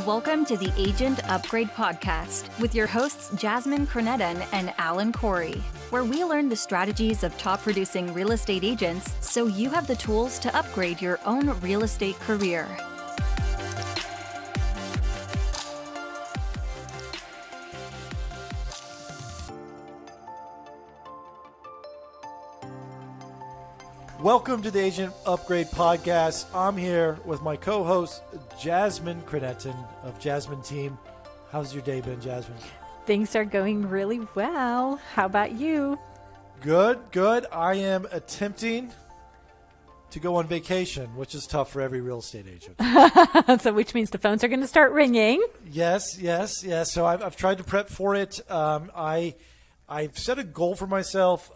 Welcome to the Agent Upgrade Podcast with your hosts Jasmine Alan and Alan Corey, where we learn the strategies of top producing real estate agents so you have the tools to upgrade your own real estate career. Welcome to the Agent Upgrade Podcast. I'm here with my co-host, Jasmine Alan of Jasmine Team. How's your day been, Jasmine? Things are going really well. How about you? Good. I am attempting to go on vacation, which is tough for every real estate agent. So which means the phones are going to start ringing. Yes. So I've tried to prep for it. I've set a goal for myself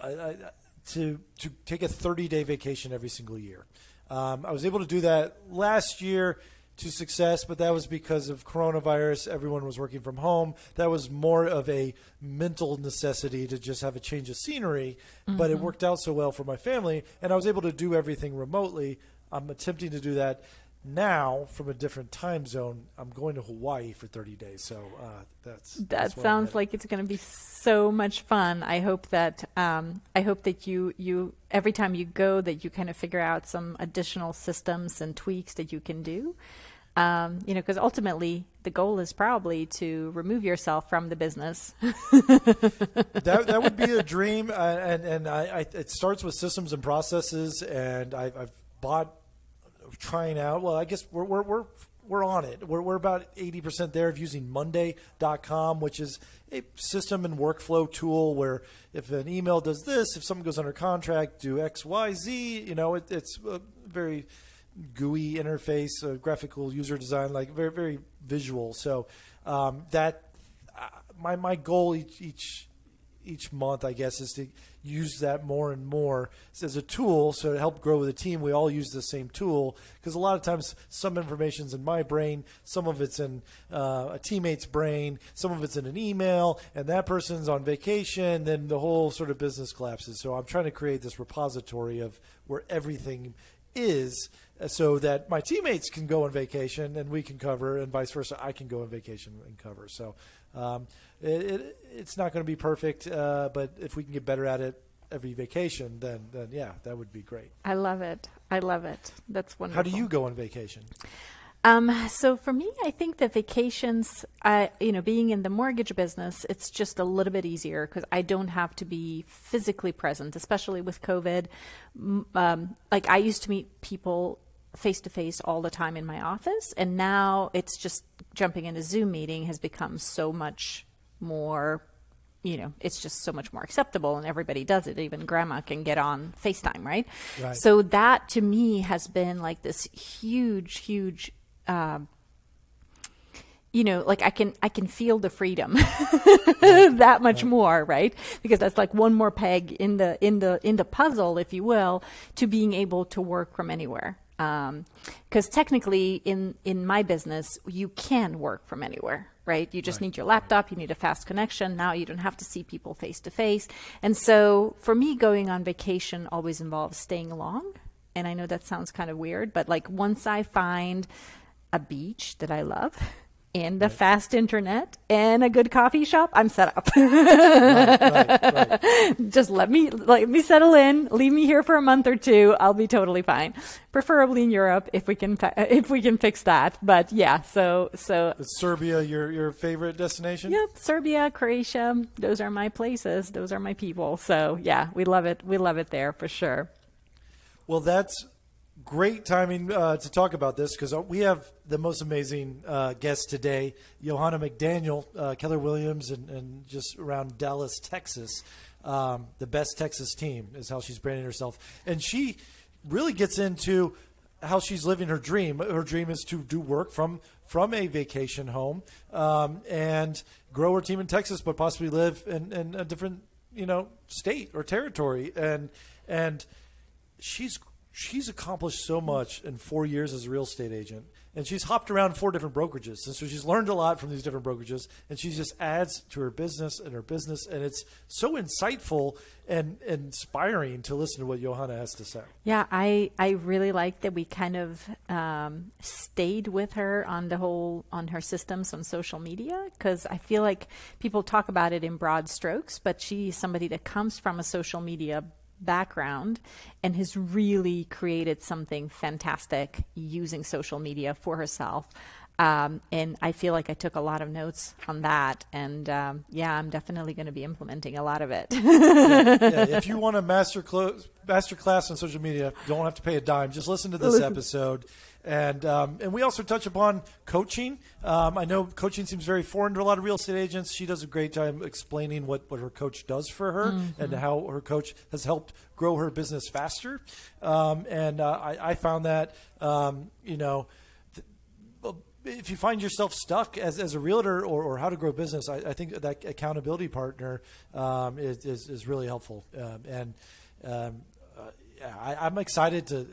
to take a 30-day vacation every single year. I was able to do that last year to success, but that was because of coronavirus. Everyone was working from home. That was more of a mental necessity to just have a change of scenery, but it worked out so well for my family, and I was able to do everything remotely. I'm attempting to do that now from a different time zone. I'm going to Hawaii for 30 days, so that sounds like it's going to be so much fun. I hope that you every time you go that you kind of figure out some additional systems and tweaks that you can do. Because ultimately the goal is probably to remove yourself from the business. that would be a dream, and it starts with systems and processes, and I've bought. Trying out. Well, I guess we're on it. We're about 80% there of using Monday.com, which is a system and workflow tool where if an email does this, if someone goes under contract, do X, Y, Z. It's a very GUI interface, graphical user design, like very, very visual. So my goal each month, I guess, is to use that more and more as a tool. So to help grow with a team, we all use the same tool because a lot of times some information's in my brain, some of it's in a teammate's brain, some of it's in an email, and that person's on vacation, then the whole sort of business collapses. So I'm trying to create this repository of where everything is so that my teammates can go on vacation and we can cover, and vice versa, I can go on vacation and cover. So it's not going to be perfect, but if we can get better at it every vacation, then yeah, that would be great. I love it. That's wonderful. How do you go on vacation? So for me, I think that vacations, being in the mortgage business, it's just a little bit easier because I don't have to be physically present, especially with COVID. Like I used to meet people face to face all the time in my office, and now it's just jumping in a Zoom meeting has become so much more, it's just so much more acceptable, and everybody does it. Even grandma can get on FaceTime, right? So that to me has been like this huge like I can feel the freedom that much more, right? Because that's like one more peg in the puzzle, if you will, to being able to work from anywhere. Because technically in my business, you can work from anywhere, right? You just need your laptop, you need a fast connection. Now you don't have to see people face to face. And so for me, going on vacation always involves staying long. And I know that sounds kind of weird, but like once I find a beach that I love and the fast internet and a good coffee shop, I'm set up. Right. Just let me settle in, leave me here for a month or two. I'll be totally fine. Preferably in Europe if we can fix that. But yeah, so is Serbia your favorite destination? Yep, Serbia, Croatia, those are my places. Those are my people. So yeah, we love it. We love it there for sure. Well, that's great timing to talk about this because we have the most amazing guest today, Johanna McDaniel, Keller Williams, and just around Dallas, Texas. The best Texas team is how she's branding herself. And she really gets into how she's living her dream. Her dream is to do work from a vacation home and grow her team in Texas, but possibly live in a different state or territory. And she's she's accomplished so much in 4 years as a real estate agent. And she's hopped around 4 different brokerages. And so she's learned a lot from these different brokerages. And she just adds to her business. And it's so insightful and inspiring to listen to what Johanna has to say. Yeah, I really like that we kind of stayed with her on her systems on social media, because I feel like people talk about it in broad strokes, but she's somebody that comes from a social media background and has really created something fantastic using social media for herself. And I feel like I took a lot of notes on that. And I'm definitely going to be implementing a lot of it. If you want a master class on social media, don't have to pay a dime. Just listen to this episode. And we also touch upon coaching. I know coaching seems very foreign to a lot of real estate agents. She does a great job explaining what her coach does for her and how her coach has helped grow her business faster. I found that, if you find yourself stuck as a realtor or how to grow business, I think that accountability partner is really helpful. I'm excited to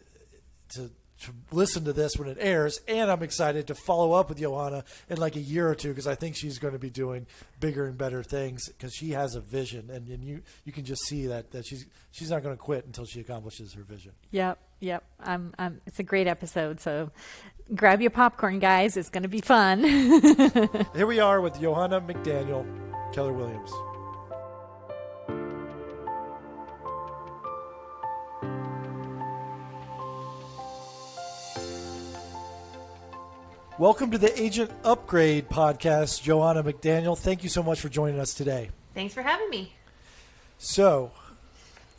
listen to this when it airs, and I'm excited to follow up with Johanna in like a year or two, because I think she's going to be doing bigger and better things, because she has a vision, and you can just see that she's not going to quit until she accomplishes her vision. Yep. It's a great episode, so grab your popcorn, guys. It's going to be fun. Here we are with Johanna McDaniel, Keller Williams. Welcome to the Agent Upgrade podcast, Johanna McDaniel. Thank you so much for joining us today. Thanks for having me. So,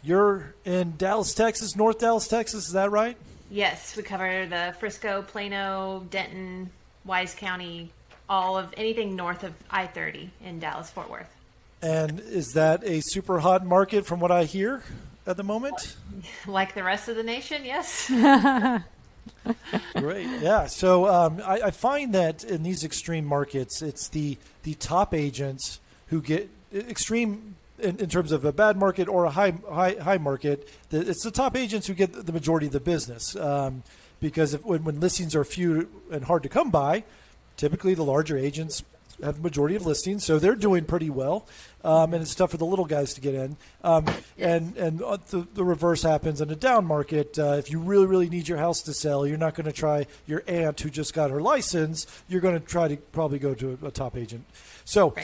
you're in Dallas, Texas, North Dallas, Texas, is that right? Yes, we cover the Frisco, Plano, Denton, Wise County, all of anything north of I-30 in Dallas-Fort Worth. And is that a super hot market from what I hear at the moment? Like the rest of the nation, yes. Great. Yeah. So I find that in these extreme markets, it's the top agents who get extreme in terms of a bad market or a high market. It's the top agents who get the majority of the business, because when listings are few and hard to come by, typically the larger agents have the majority of listings, so they're doing pretty well, and it's tough for the little guys to get in. And the reverse happens in a down market. If you really, really need your house to sell, you're not going to try your aunt who just got her license. You're going to try to probably go to a top agent. So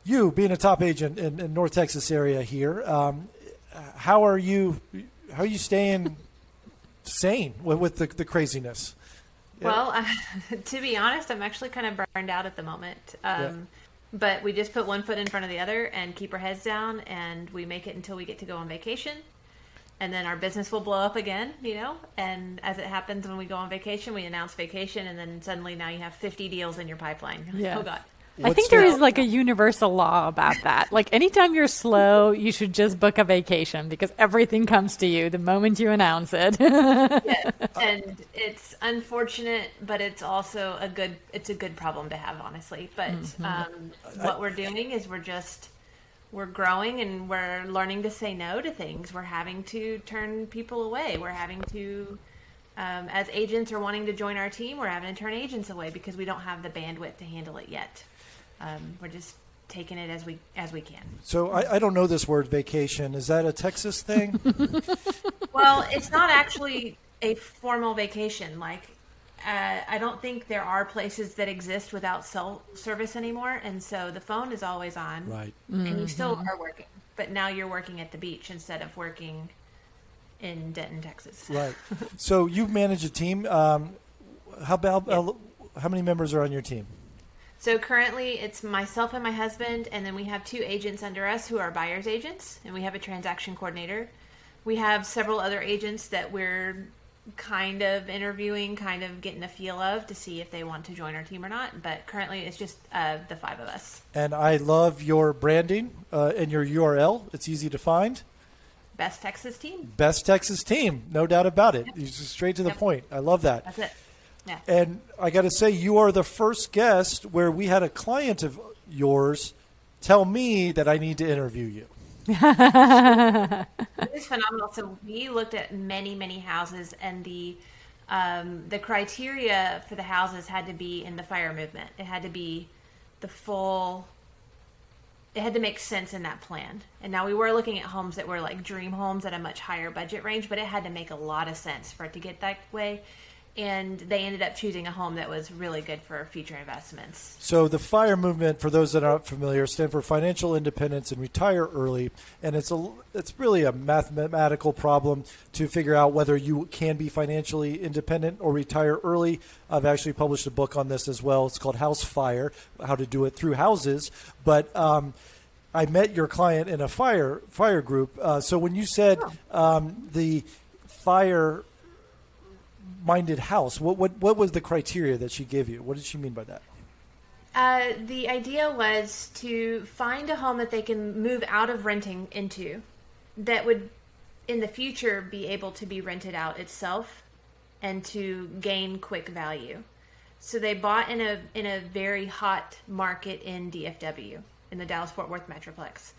you being a top agent in North Texas area here, how are you staying sane with the craziness? Well, to be honest, I'm actually kind of burned out at the moment. But we just put one foot in front of the other and keep our heads down, and we make it until we get to go on vacation. And then our business will blow up again, and as it happens when we go on vacation, we announce vacation, and then suddenly now you have 50 deals in your pipeline. Yes. Oh, God. I think there is like a universal law about that. Like anytime you're slow, you should just book a vacation, because everything comes to you the moment you announce it. Yes. And it's unfortunate, but it's also a good problem to have, honestly. But what we're doing is we're growing, and we're learning to say no to things. We're having to turn people away. We're having to, as agents are wanting to join our team, we're having to turn agents away because we don't have the bandwidth to handle it yet. We're just taking it as we can. So I don't know this word, vacation. Is that a Texas thing? Well, it's not actually a formal vacation. Like, I don't think there are places that exist without cell service anymore. And so the phone is always on. Right. And you still are working. But now you're working at the beach instead of working in Denton, Texas. Right. So you manage a team. How many members are on your team? So currently it's myself and my husband, and then we have 2 agents under us who are buyer's agents, and we have a transaction coordinator. We have several other agents that we're kind of interviewing, kind of getting a feel of to see if they want to join our team or not. But currently it's just the 5 of us. And I love your branding and your URL. It's easy to find. Best Texas Team. Best Texas Team. No doubt about it. Yep. You're just straight to the point. I love that. That's it. Yeah. And I got to say, you are the first guest where we had a client of yours tell me that I need to interview you. It is phenomenal. So we looked at many houses, and the criteria for the houses had to be in the fire movement. It had to be it had to make sense in that plan. And now we were looking at homes that were like dream homes at a much higher budget range, but it had to make a lot of sense for it to get that way. And they ended up choosing a home that was really good for future investments. So the FIRE movement, for those that aren't familiar, stands for Financial Independence and Retire Early. And it's really a mathematical problem to figure out whether you can be financially independent or retire early. I've actually published a book on this as well. It's called House Fire, how to do it through houses. But I met your client in a fire group. So when you said the fire minded house, what was the criteria that she gave you? What did she mean by that? The idea was to find a home that they can move out of renting into that would in the future be able to be rented out itself and to gain quick value. So they bought in a very hot market in DFW, in the Dallas-Fort Worth Metroplex.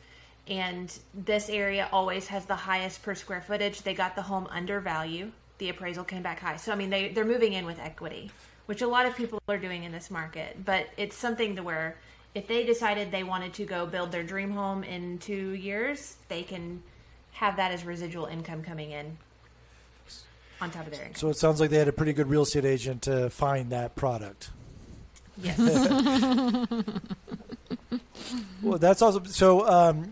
And this area always has the highest per square footage. They got the home under value. The appraisal came back high. So, I mean, they're moving in with equity, which a lot of people are doing in this market. But it's something to where if they decided they wanted to go build their dream home in 2 years, they can have that as residual income coming in on top of their income. So it sounds like they had a pretty good real estate agent to find that product. Yes. Well, that's awesome. So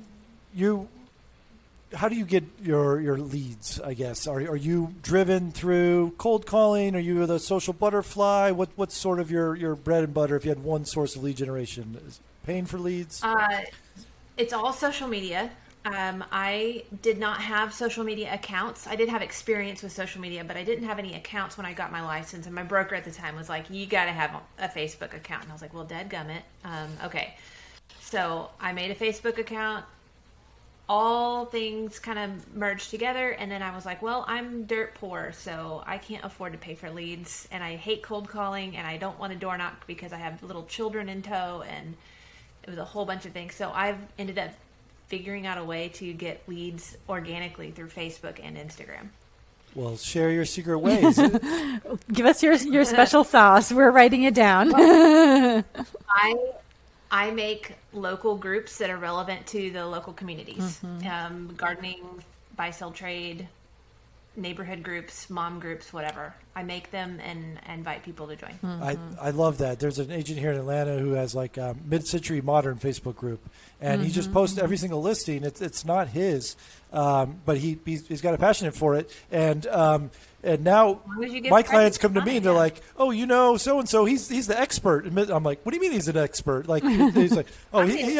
how do you get your leads, I guess? Are you driven through cold calling? Are you the social butterfly? What's sort of your bread and butter if you had one source of lead generation? Is paying for leads? It's all social media. I did not have social media accounts. I did have experience with social media, but I didn't have any accounts when I got my license. And my broker at the time was like, you got to have a Facebook account. And I was like, well, dadgummit. Okay. So I made a Facebook account. All things kind of merged together, and then I was like, well, I'm dirt poor, so I can't afford to pay for leads, and I hate cold calling, and I don't want to door knock because I have little children in tow, and it was a whole bunch of things. So I've ended up figuring out a way to get leads organically through Facebook and Instagram. Well, share your secret ways. Give us your special sauce. We're writing it down. I make local groups that are relevant to the local communities. Gardening, buy-sell trade, neighborhood groups, mom groups, whatever. I make them and invite people to join. I love that. There's an agent here in Atlanta who has like a mid-century modern Facebook group, and he just posts every single listing. It's not his, but he's got a passion for it. And now my clients come to me and they're like, oh, so-and-so, he's the expert. And I'm like, what do you mean he's an expert? Like, he's like, oh, he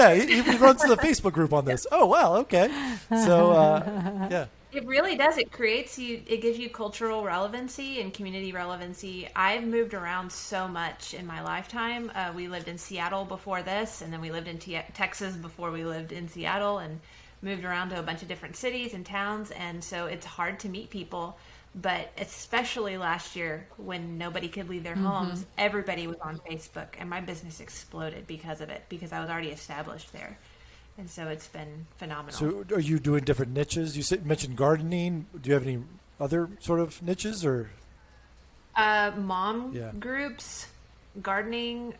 runs the Facebook group on this. Oh, wow. Okay. So, yeah. It really does. It gives you cultural relevancy and community relevancy. I've moved around so much in my lifetime. We lived in Seattle before this, and then we lived in Texas before we lived in Seattle, and moved around to a bunch of different cities and towns. And so it's hard to meet people. But especially last year when nobody could leave their homes, everybody was on Facebook, and my business exploded because of it, because I was already established there. And so it's been phenomenal. So are you doing different niches? You mentioned gardening. Do you have any other sort of niches or? Mom groups, gardening,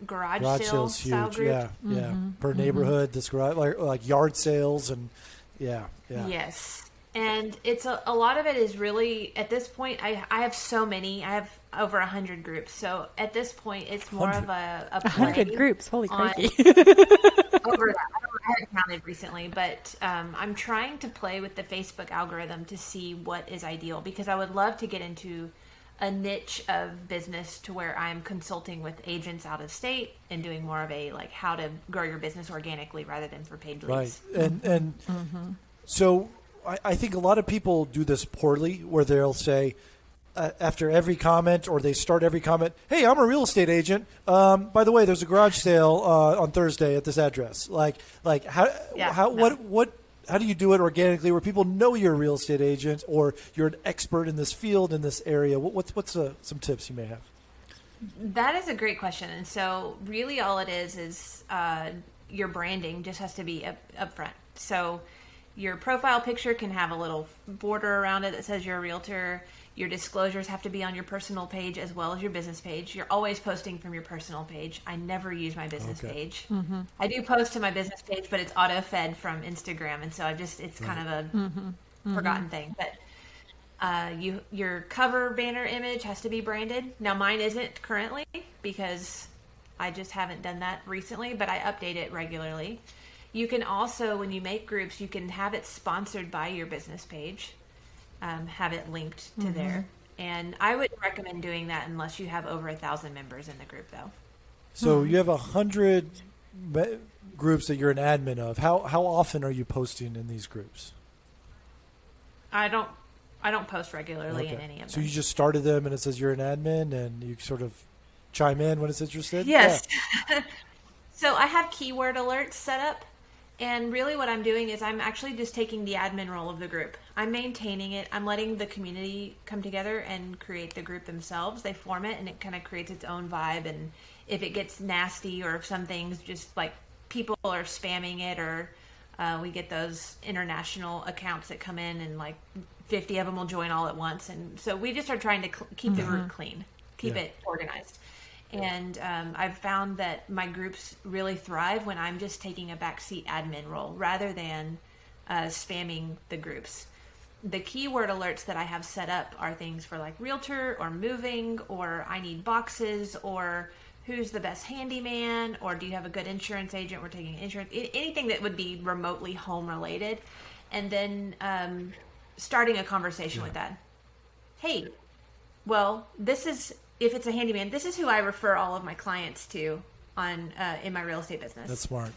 garage sales style huge. group. Yeah. Per neighborhood, this garage, like yard sales and yeah. Yes. And it's a lot of it is really, at this point, I have so many. I have over 100 groups. So at this point, it's more 100. Of a 100 groups. Holy crikey. Over that. I haven't counted recently, but I'm trying to play with the Facebook algorithm to see what is ideal, because I would love to get into a niche of business to where I'm consulting with agents out of state and doing more of a like how to grow your business organically rather than for paid leads. Right. And so I think a lot of people do this poorly, where they'll say after every comment, or they start every comment, hey, I'm a real estate agent. By the way, there's a garage sale on Thursday at this address. How do you do it organically where people know you're a real estate agent or you're an expert in this field, in this area? What's some tips you may have? That is a great question. And so really all it is your branding just has to be upfront. So your profile picture can have a little border around it that says you're a realtor. Your disclosures have to be on your personal page as well as your business page. You're always posting from your personal page. I never use my business page. I do post to my business page, but it's auto-fed from Instagram, and so it's kind of a forgotten thing. But your cover banner image has to be branded. Now mine isn't currently because I just haven't done that recently, but I update it regularly. You can also, when you make groups, you can have it sponsored by your business page, have it linked to there. And I wouldn't recommend doing that unless you have over 1,000 members in the group, though. So you have 100 groups that you're an admin of. How often are you posting in these groups? I don't post regularly in any of them. So you just started them and it says you're an admin and you sort of chime in when it's interested? Yes. Yeah. So I have keyword alerts set up. And really what I'm doing is I'm actually just taking the admin role of the group. I'm maintaining it. I'm letting the community come together and create the group themselves. They form it and it kind of creates its own vibe. And if it gets nasty or if some things just like people are spamming it or we get those international accounts that come in and like 50 of them will join all at once. And so we just are trying to keep the group clean, keep it organized. And I've found that my groups really thrive when I'm just taking a backseat admin role rather than spamming the groups. The keyword alerts that I have set up are things for like realtor or moving or I need boxes or who's the best handyman or do you have a good insurance agent? We're taking insurance, anything that would be remotely home related. And then starting a conversation with that. Hey, well, if it's a handyman, this is who I refer all of my clients to on in my real estate business. That's smart.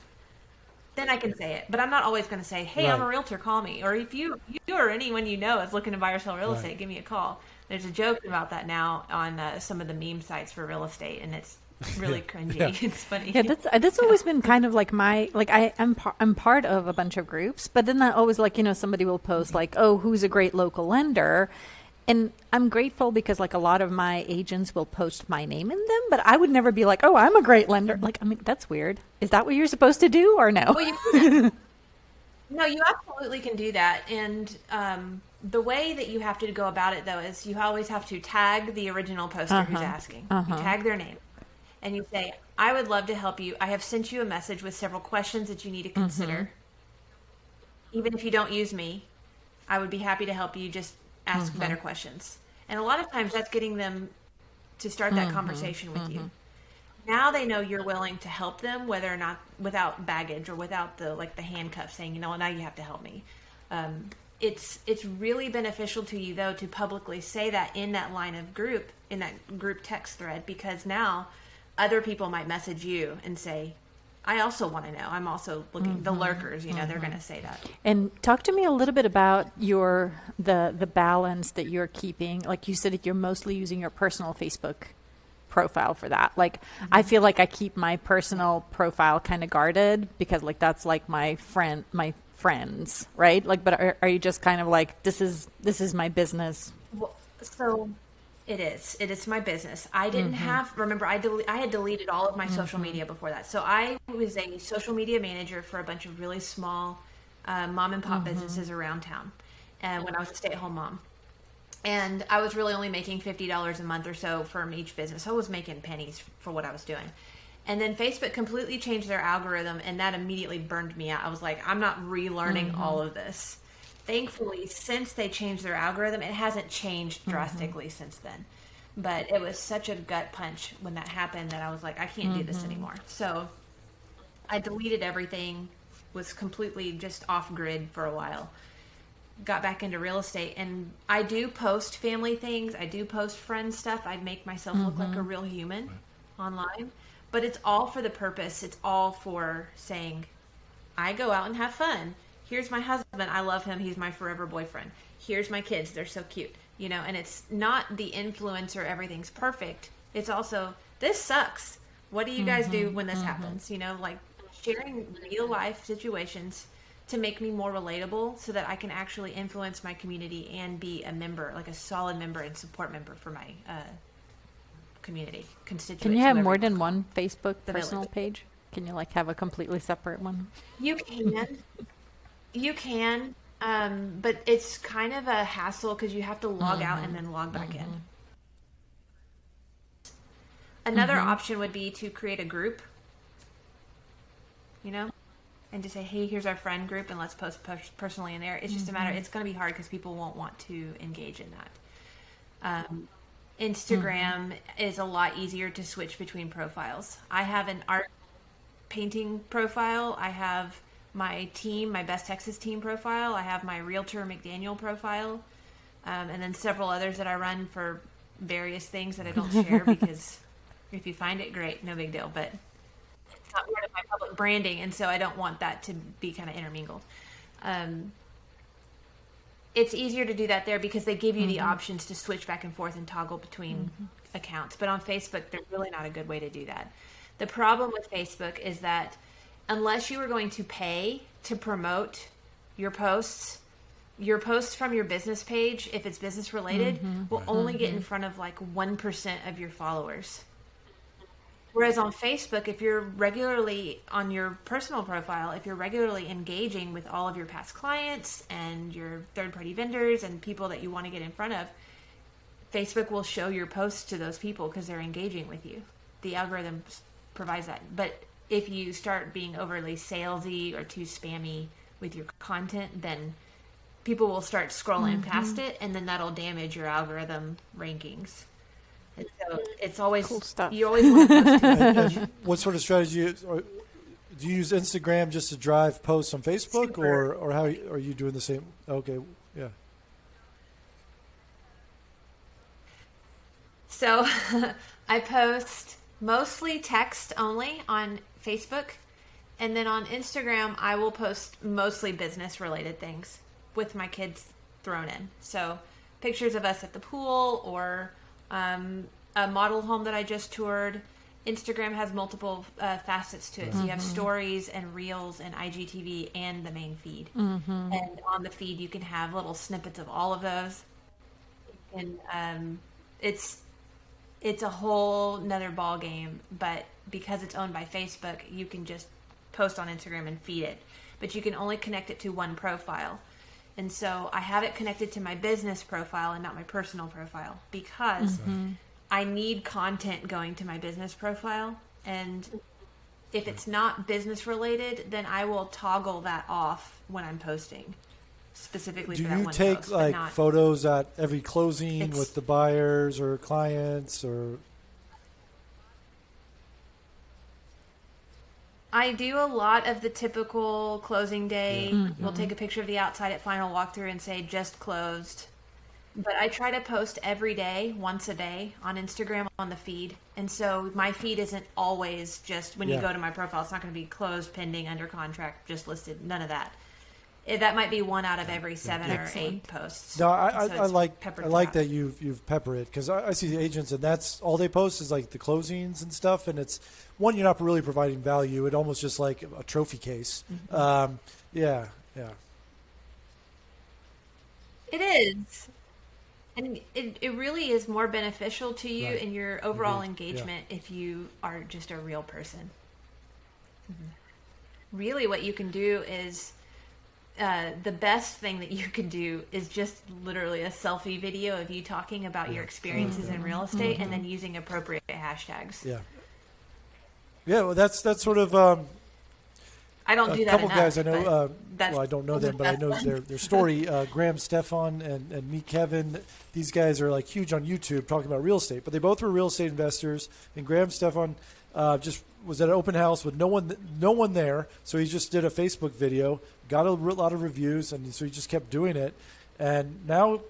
Then I can say it, but I'm not always going to say, "Hey, I'm a realtor, call me." Or if you or anyone you know is looking to buy or sell real estate, give me a call. There's a joke about that now on some of the meme sites for real estate, and it's really cringy. It's funny. Yeah, that's always been kind of like I'm part of a bunch of groups, but then I always somebody will post like, "Oh, who's a great local lender?" And I'm grateful because like a lot of my agents will post my name in them, but I would never be like, "Oh, I'm a great lender." Like, I mean, that's weird. Is that what you're supposed to do or no? Well, no, you absolutely can do that. And the way that you have to go about it though is you always have to tag the original poster who's asking. You tag their name and you say, "I would love to help you. I have sent you a message with several questions that you need to consider. Even if you don't use me, I would be happy to help you. Just ask better questions." And a lot of times that's getting them to start that conversation with you. Now they know you're willing to help them, whether or not without baggage or without the handcuffs saying, now you have to help me. It's really beneficial to you though to publicly say that in that line of group, in that group text thread, because now other people might message you and say, "I also want to know. I'm also looking." The lurkers, they're going to say that. And talk to me a little bit about the balance that you're keeping. Like you said, you're mostly using your personal Facebook profile for that. Like I feel like I keep my personal profile kind of guarded because like that's like my friends, right? Like, but are you just kind of like this is my business? Well, so. It is my business. I didn't remember, I had deleted all of my social media before that. So I was a social media manager for a bunch of really small mom and pop businesses around town when I was a stay-at-home mom. And I was really only making $50 a month or so from each business. I was making pennies for what I was doing. And then Facebook completely changed their algorithm and that immediately burned me out. I was like, I'm not relearning all of this. Thankfully, since they changed their algorithm, it hasn't changed drastically since then. But it was such a gut punch when that happened that I was like, I can't do this anymore. So I deleted everything, was completely just off grid for a while. Got back into real estate, and I do post family things. I do post friend stuff. I make myself look like a real human online. But it's all for the purpose. It's all for saying, I go out and have fun. Here's my husband. I love him. He's my forever boyfriend. Here's my kids. They're so cute. And it's not the influencer, everything's perfect. It's also, this sucks. What do you guys do when this happens? Like sharing real life situations to make me more relatable so that I can actually influence my community and be a member, like a solid member and support member for my community, constituents. Can you have more than one Facebook personal page? Can you have a completely separate one? You can. You can, but it's kind of a hassle because you have to log out and then log back in. Another option would be to create a group, and to say, hey, here's our friend group, and let's post personally in there. It's just a matter, it's going to be hard because people won't want to engage in that. Instagram is a lot easier to switch between profiles. I have an art painting profile. I have my Best Texas team profile. I have my Realtor McDaniel profile. And then several others that I run for various things that I don't share because if you find it, great, no big deal. But it's not part of my public branding, and so I don't want that to be kind of intermingled. It's easier to do that there because they give you the options to switch back and forth and toggle between accounts. But on Facebook, they're really not a good way to do that. The problem with Facebook is that unless you are going to pay to promote your posts from your business page, if it's business related, will only get in front of like 1% of your followers. Whereas on Facebook, if you're regularly on your personal profile, if you're regularly engaging with all of your past clients and your third-party vendors and people that you want to get in front of, Facebook will show your posts to those people because they're engaging with you. The algorithm provides that. But if you start being overly salesy or too spammy with your content, then people will start scrolling past it, and then that'll damage your algorithm rankings. And so it's always cool stuff. You always want to post And what sort of strategy do you use Instagram just to drive posts on Facebook, or how are you doing the same? Okay, yeah. So I post mostly text only on Facebook, and then on Instagram I will post mostly business related things with my kids thrown in. So pictures of us at the pool or a model home that I just toured. Instagram has multiple facets to it. So you have stories and reels and IGTV and the main feed. And on the feed, you can have little snippets of all of those. And it's a whole nother ball game. But because it's owned by Facebook, you can just post on Instagram and feed it. But you can only connect it to one profile. And so I have it connected to my business profile and not my personal profile because I need content going to my business profile. And if it's not business related, then I will toggle that off when I'm posting specifically for that one post. Do you take like photos at every closing with the buyers or clients, or? I do a lot of the typical closing day. We'll take a picture of the outside at final walkthrough and say just closed. But I try to post every day, once a day on Instagram on the feed. And so my feed isn't always just when you go to my profile, it's not going to be closed, pending, under contract, just listed, none of that. That might be one out of every 7 or 8 posts. No, I like that you've peppered it, because I see the agents and that's all they post is like the closings and stuff, and it's one, you're not really providing value. It almost just like a trophy case. Yeah. It is. And it really is more beneficial to you in your overall engagement if you are just a real person. Really what you can do is the best thing that you could do is just literally a selfie video of you talking about your experiences in real estate and then using appropriate hashtags. Yeah, well, that's sort of I don't do that. A couple enough, guys I know. well, I don't know them, but I know their story. Graham Stefan and me, Kevin. These guys are like huge on YouTube talking about real estate. But they both were real estate investors. And Graham Stefan just was at an open house with no one there. So he just did a Facebook video, got a lot of reviews, and so he just kept doing it. And now,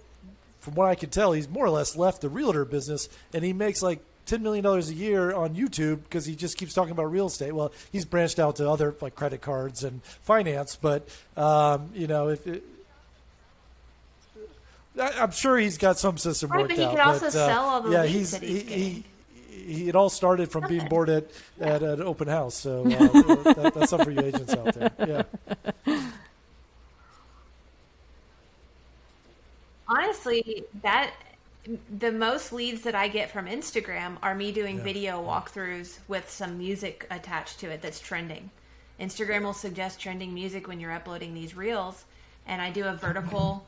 from what I can tell, he's more or less left the realtor business, and he makes like $10 million a year on YouTube because he just keeps talking about real estate. Well, he's branched out to other like credit cards and finance, but I'm sure he's got some system worked out. But he could also sell all the leads that he's getting. It all started from being bored at an open house. So that's something for you agents out there. Yeah. Honestly, the most leads that I get from Instagram are me doing video walkthroughs with some music attached to it that's trending. Instagram will suggest trending music when you're uploading these reels. And I do a vertical,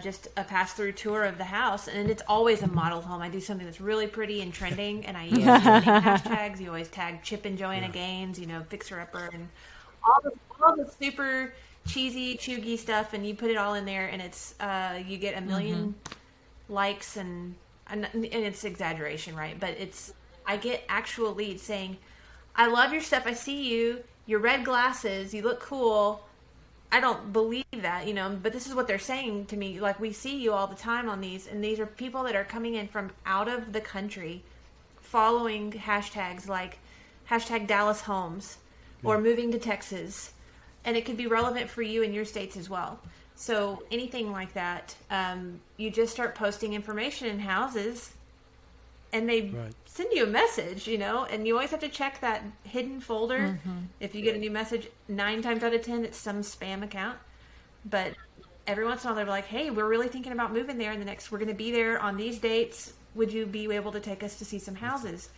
just a pass-through tour of the house. And it's always a model home. I do something that's really pretty and trending. And I use trending hashtags. You always tag Chip and Joanna Gaines, Fixer Upper, and all the super cheesy, chuggy stuff. And you put it all in there, and it's you get 1 million likes, and it's exaggeration, right? But I get actual leads saying, I love your stuff. I see you. Your red glasses. You look cool. I don't believe that, but this is what they're saying to me. Like, we see you all the time on these, and these are people that are coming in from out of the country following hashtags like hashtag Dallas Homes or moving to Texas. And it could be relevant for you in your states as well. So anything like that, you just start posting information in houses, and they send you a message, and you always have to check that hidden folder. If you get a new message, 9 times out of 10, it's some spam account. But every once in a while, they're like, hey, we're really thinking about moving there we're going to be there on these dates. Would you be able to take us to see some houses?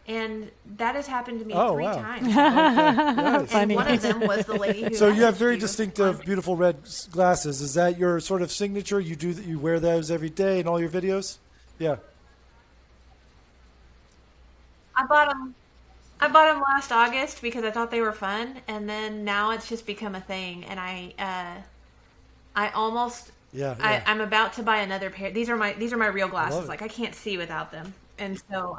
And that has happened to me 3 times. Okay. And one of them was the lady who. So you have very distinctive, beautiful red glasses. Is that your sort of signature? You wear those every day in all your videos? Yeah. I bought them last August because I thought they were fun, and then now it's just become a thing. And I almost I'm about to buy another pair. These are my real glasses. Like, I can't see without them, and so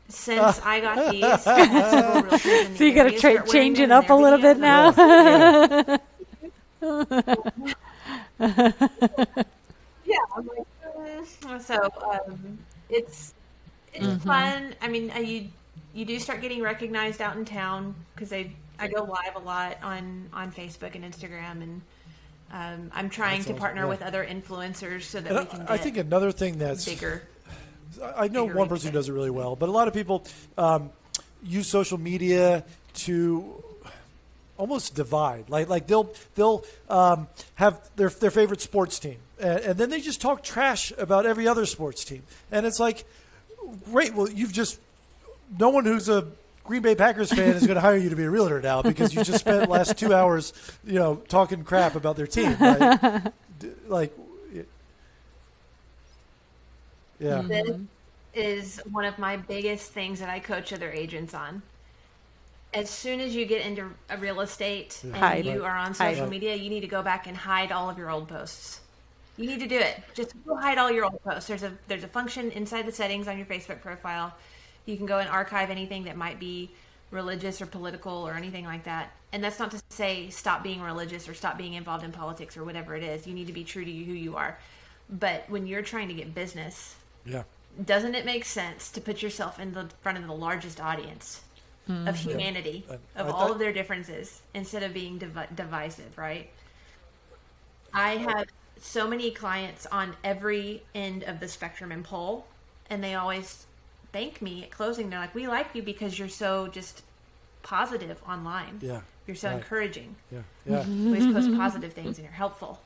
since I got these, I have several realtors in the so you got to change it up a little bit now. Yeah, I'm like, so it's fun. I mean, you do start getting recognized out in town because I go live a lot on Facebook and Instagram, and I'm trying to partner with other influencers so that we can get I think another thing that's bigger. I know one person who does it really well, but a lot of people use social media to almost divide. Like they'll have their favorite sports team, and then they just talk trash about every other sports team, and it's like, great. Well, no one who's a Green Bay Packers fan is going to hire you to be a realtor now because you just spent the last 2 hours, talking crap about their team. Right? Like, yeah. This is one of my biggest things that I coach other agents on. As soon as you get into a real estate and you are on social media, you need to go back and hide all of your old posts. You need to do it. Just go hide all your old posts. There's a function inside the settings on your Facebook profile. You can go and archive anything that might be religious or political or anything like that. And that's not to say stop being religious or stop being involved in politics or whatever it is. You need to be true to who you are. But when you're trying to get business, doesn't it make sense to put yourself in the front of the largest audience of humanity, of all of their differences, instead of being divisive, right? I have so many clients on every end of the spectrum in pole, and they always thank me at closing. They're like, we like you because you're so just positive online. Yeah. You're so encouraging. Yeah. Yeah. You always post positive things and you're helpful.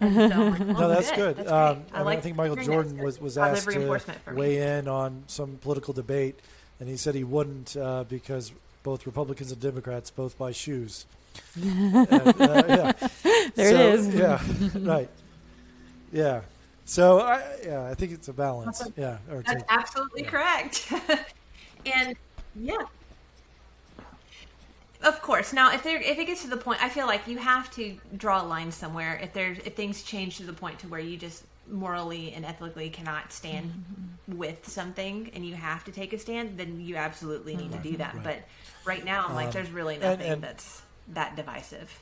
And so I'm like, no, that's good. That's I think Michael Jordan was asked to weigh in on some political debate, and he said he wouldn't because both Republicans and Democrats both buy shoes. And, there it is. Yeah, right. Yeah. So I think it's a balance. Yeah, that's absolutely correct. And of course. Now, if it gets to the point, I feel like you have to draw a line somewhere. If things change to the point to where you just morally and ethically cannot stand with something, and you have to take a stand, then you absolutely need to do that. Right. But right now, I'm like, there's really nothing that's that divisive.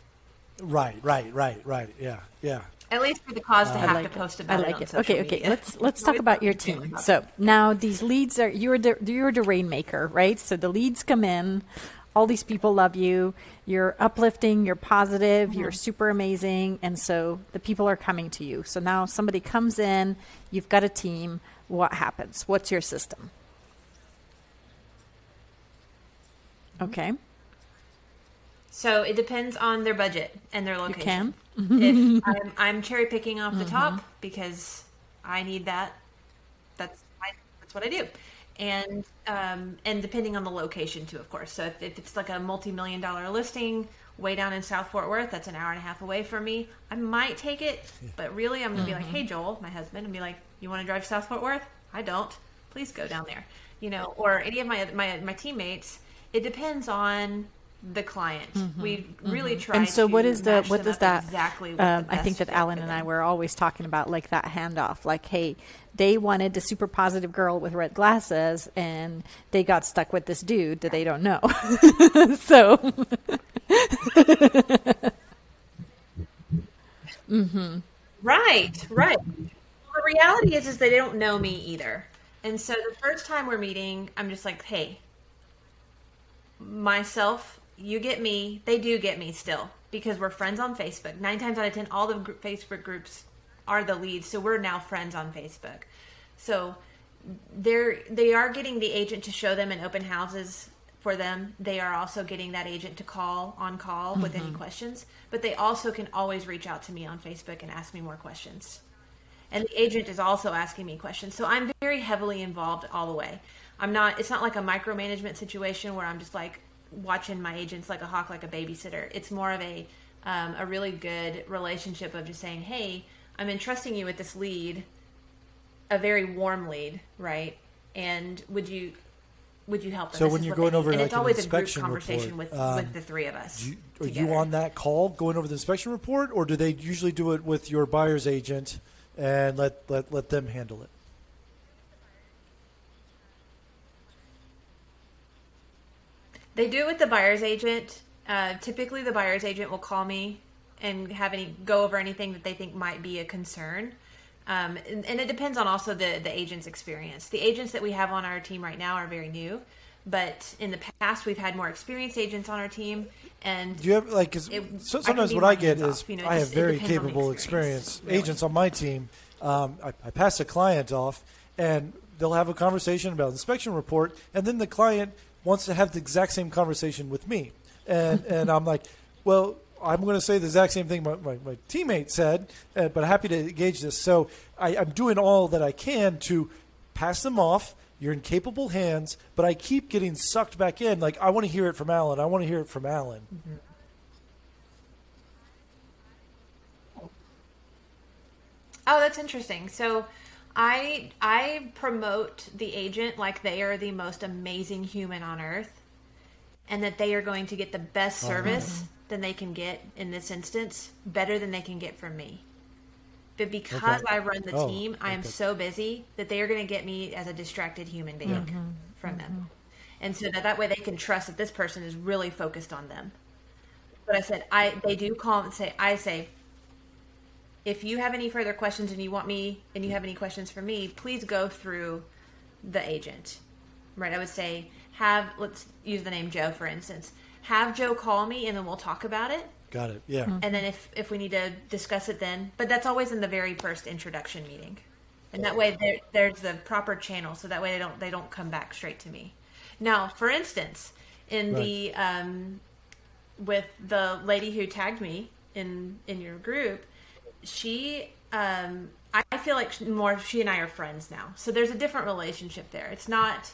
Right. Yeah. At least for the cause to have to post about it on social media. Let's talk about your team. So now these leads you're the rainmaker, right? So the leads come in. All these people love you. You're uplifting. You're positive. You're super amazing. And so the people are coming to you. So now somebody comes in. You've got a team. What happens? What's your system? Okay. So it depends on their budget and their location. You can. If I'm cherry picking off the top because I need that. That's what I do. and depending on the location too, of course. So if it's like a multi-million-dollar listing way down in South Fort Worth, that's an hour and a half away from me, I might take it. But really, I'm going to be like, hey, Joel, my husband, and be like, you want to drive to South Fort Worth? I don't. Please go down there. Or any of my teammates. It depends on the client. We really try. And so, to what is that? Exactly. I think that Alan and I were always talking about, like, that handoff. Like, hey, they wanted the super positive girl with red glasses, and they got stuck with this dude that they don't know. So. Right. The reality is they don't know me either. And so the first time we're meeting, I'm just like, hey, myself, you get me. They do get me still, because we're friends on Facebook. 9 times out of 10, all the Facebook groups are the leads. So we're now friends on Facebook. So they are getting the agent to show them in open houses for them. They are also getting that agent to call on call with any questions, but they also can always reach out to me on Facebook and ask me more questions. And the agent is also asking me questions. So I'm very heavily involved all the way. It's not like a micromanagement situation where I'm just like watching my agents like a hawk, like a babysitter. It's more of a really good relationship of just saying, hey, I'm entrusting you with this lead, a very warm lead, right? And would you help them? So when you're going over and like it's an always inspection a group conversation report, with the three of us. Are you on that call going over the inspection report, or do they usually do it with your buyer's agent and let them handle it? They do it with the buyer's agent. Typically, the buyer's agent will call me and go over anything that they think might be a concern. And it depends on also the agent's experience. The agents that we have on our team right now are very new, but in the past we've had more experienced agents on our team. And do you have sometimes what I get is I have very capable experienced really. Agents on my team. I pass a client off, and they'll have a conversation about the inspection report, and then the client wants to have the exact same conversation with me, and I'm like, well, I'm going to say the exact same thing my teammate said, but happy to engage this. So I'm doing all that I can to pass them off. You're in capable hands, but I keep getting sucked back in. Like, I want to hear it from Alan. I want to hear it from Alan. Mm-hmm. Oh, that's interesting. So I promote the agent like they are the most amazing human on earth, and that they are going to get the best service than they can get in this instance, better than they can get from me. But because I run the team, I am so busy that they are going to get me as a distracted human being from them. And so that way they can trust that this person is really focused on them. But I said, they do call and say, if you have any further questions and you have any questions for me, please go through the agent. Right? I would say, let's use the name Joe, for instance. Have Joe call me, and then we'll talk about it. Got it. Yeah. And then if we need to discuss it then, but that's always in the very first introduction meeting. And that way there's the proper channel, so that way they don't come back straight to me. Now, for instance, in the with the lady who tagged me in your group, she I feel like she and I are friends now. So there's a different relationship there. It's not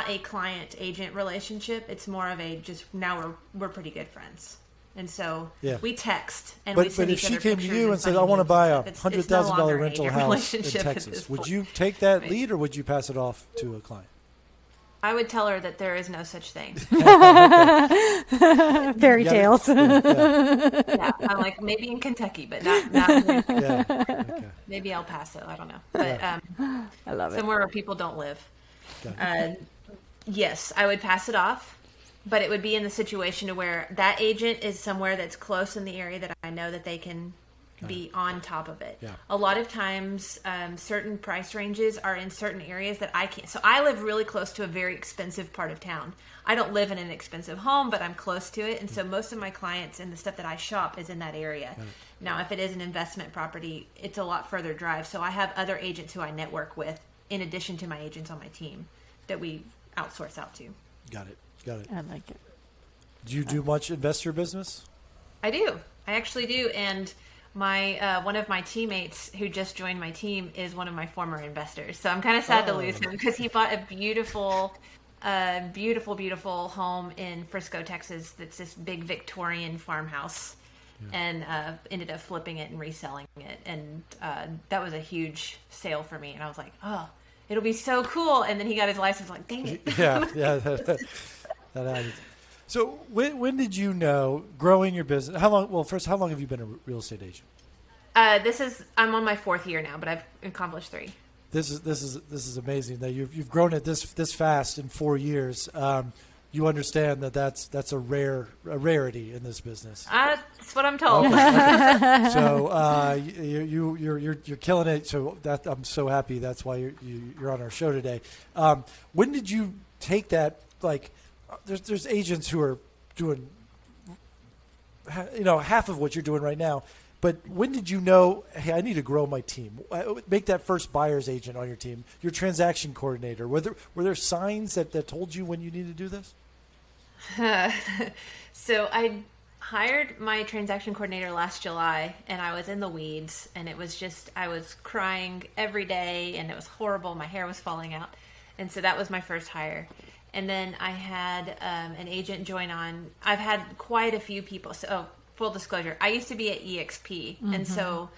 a client agent relationship. It's more of a just now we're pretty good friends. And so we text and we send each other pictures. But if she came to you and said, I want to buy a $100,000 rental house in Texas, would you take that lead, or would you pass it off to a client? I would tell her that there is no such thing. Fairy tales. Yeah, I'm like, maybe in Kentucky, but not here. Maybe El Paso. I don't know. But I love it. Somewhere where people don't live. Yes, I would pass it off. But it would be in the situation to where that agent is somewhere that's close in the area that I know that they can be on top of it. Yeah. A lot of times, certain price ranges are in certain areas that I can't. So I live really close to a very expensive part of town. I don't live in an expensive home, but I'm close to it. And so most of my clients and the stuff that I shop is in that area. Now, if it is an investment property, it's a lot further drive. So I have other agents who I network with in addition to my agents on my team that we outsource out to. Got it. I like it. Do you do much investor business? I do. I actually do. And my one of my teammates who just joined my team is one of my former investors. So I'm kind of sad to lose him because he bought a beautiful, beautiful home in Frisco, Texas. That's this big Victorian farmhouse, and ended up flipping it and reselling it. And that was a huge sale for me. And I was like, oh, it'll be so cool. And then he got his license. Like, dang it. Yeah, that happens. So when did you know, growing your business, how long have you been a real estate agent? I'm on my 4th year now, but I've accomplished 3. This is amazing that you've grown it this fast in 4 years. You understand that's a rarity in this business. That's what I'm told. Okay. So you're killing it. So that I'm so happy. That's why you're on our show today. When did you take that? Like, there's agents who are doing, half of what you're doing right now. But when did you know, hey, I need to grow my team? Make that first buyer's agent on your team, your transaction coordinator. Were there signs that told you when you need to do this? So I hired my transaction coordinator last July, and I was in the weeds, and it was just, I was crying every day, and it was horrible. My hair was falling out. And so that was my first hire. And then I had an agent join on. I've had quite a few people. So, full disclosure, I used to be at EXP. And so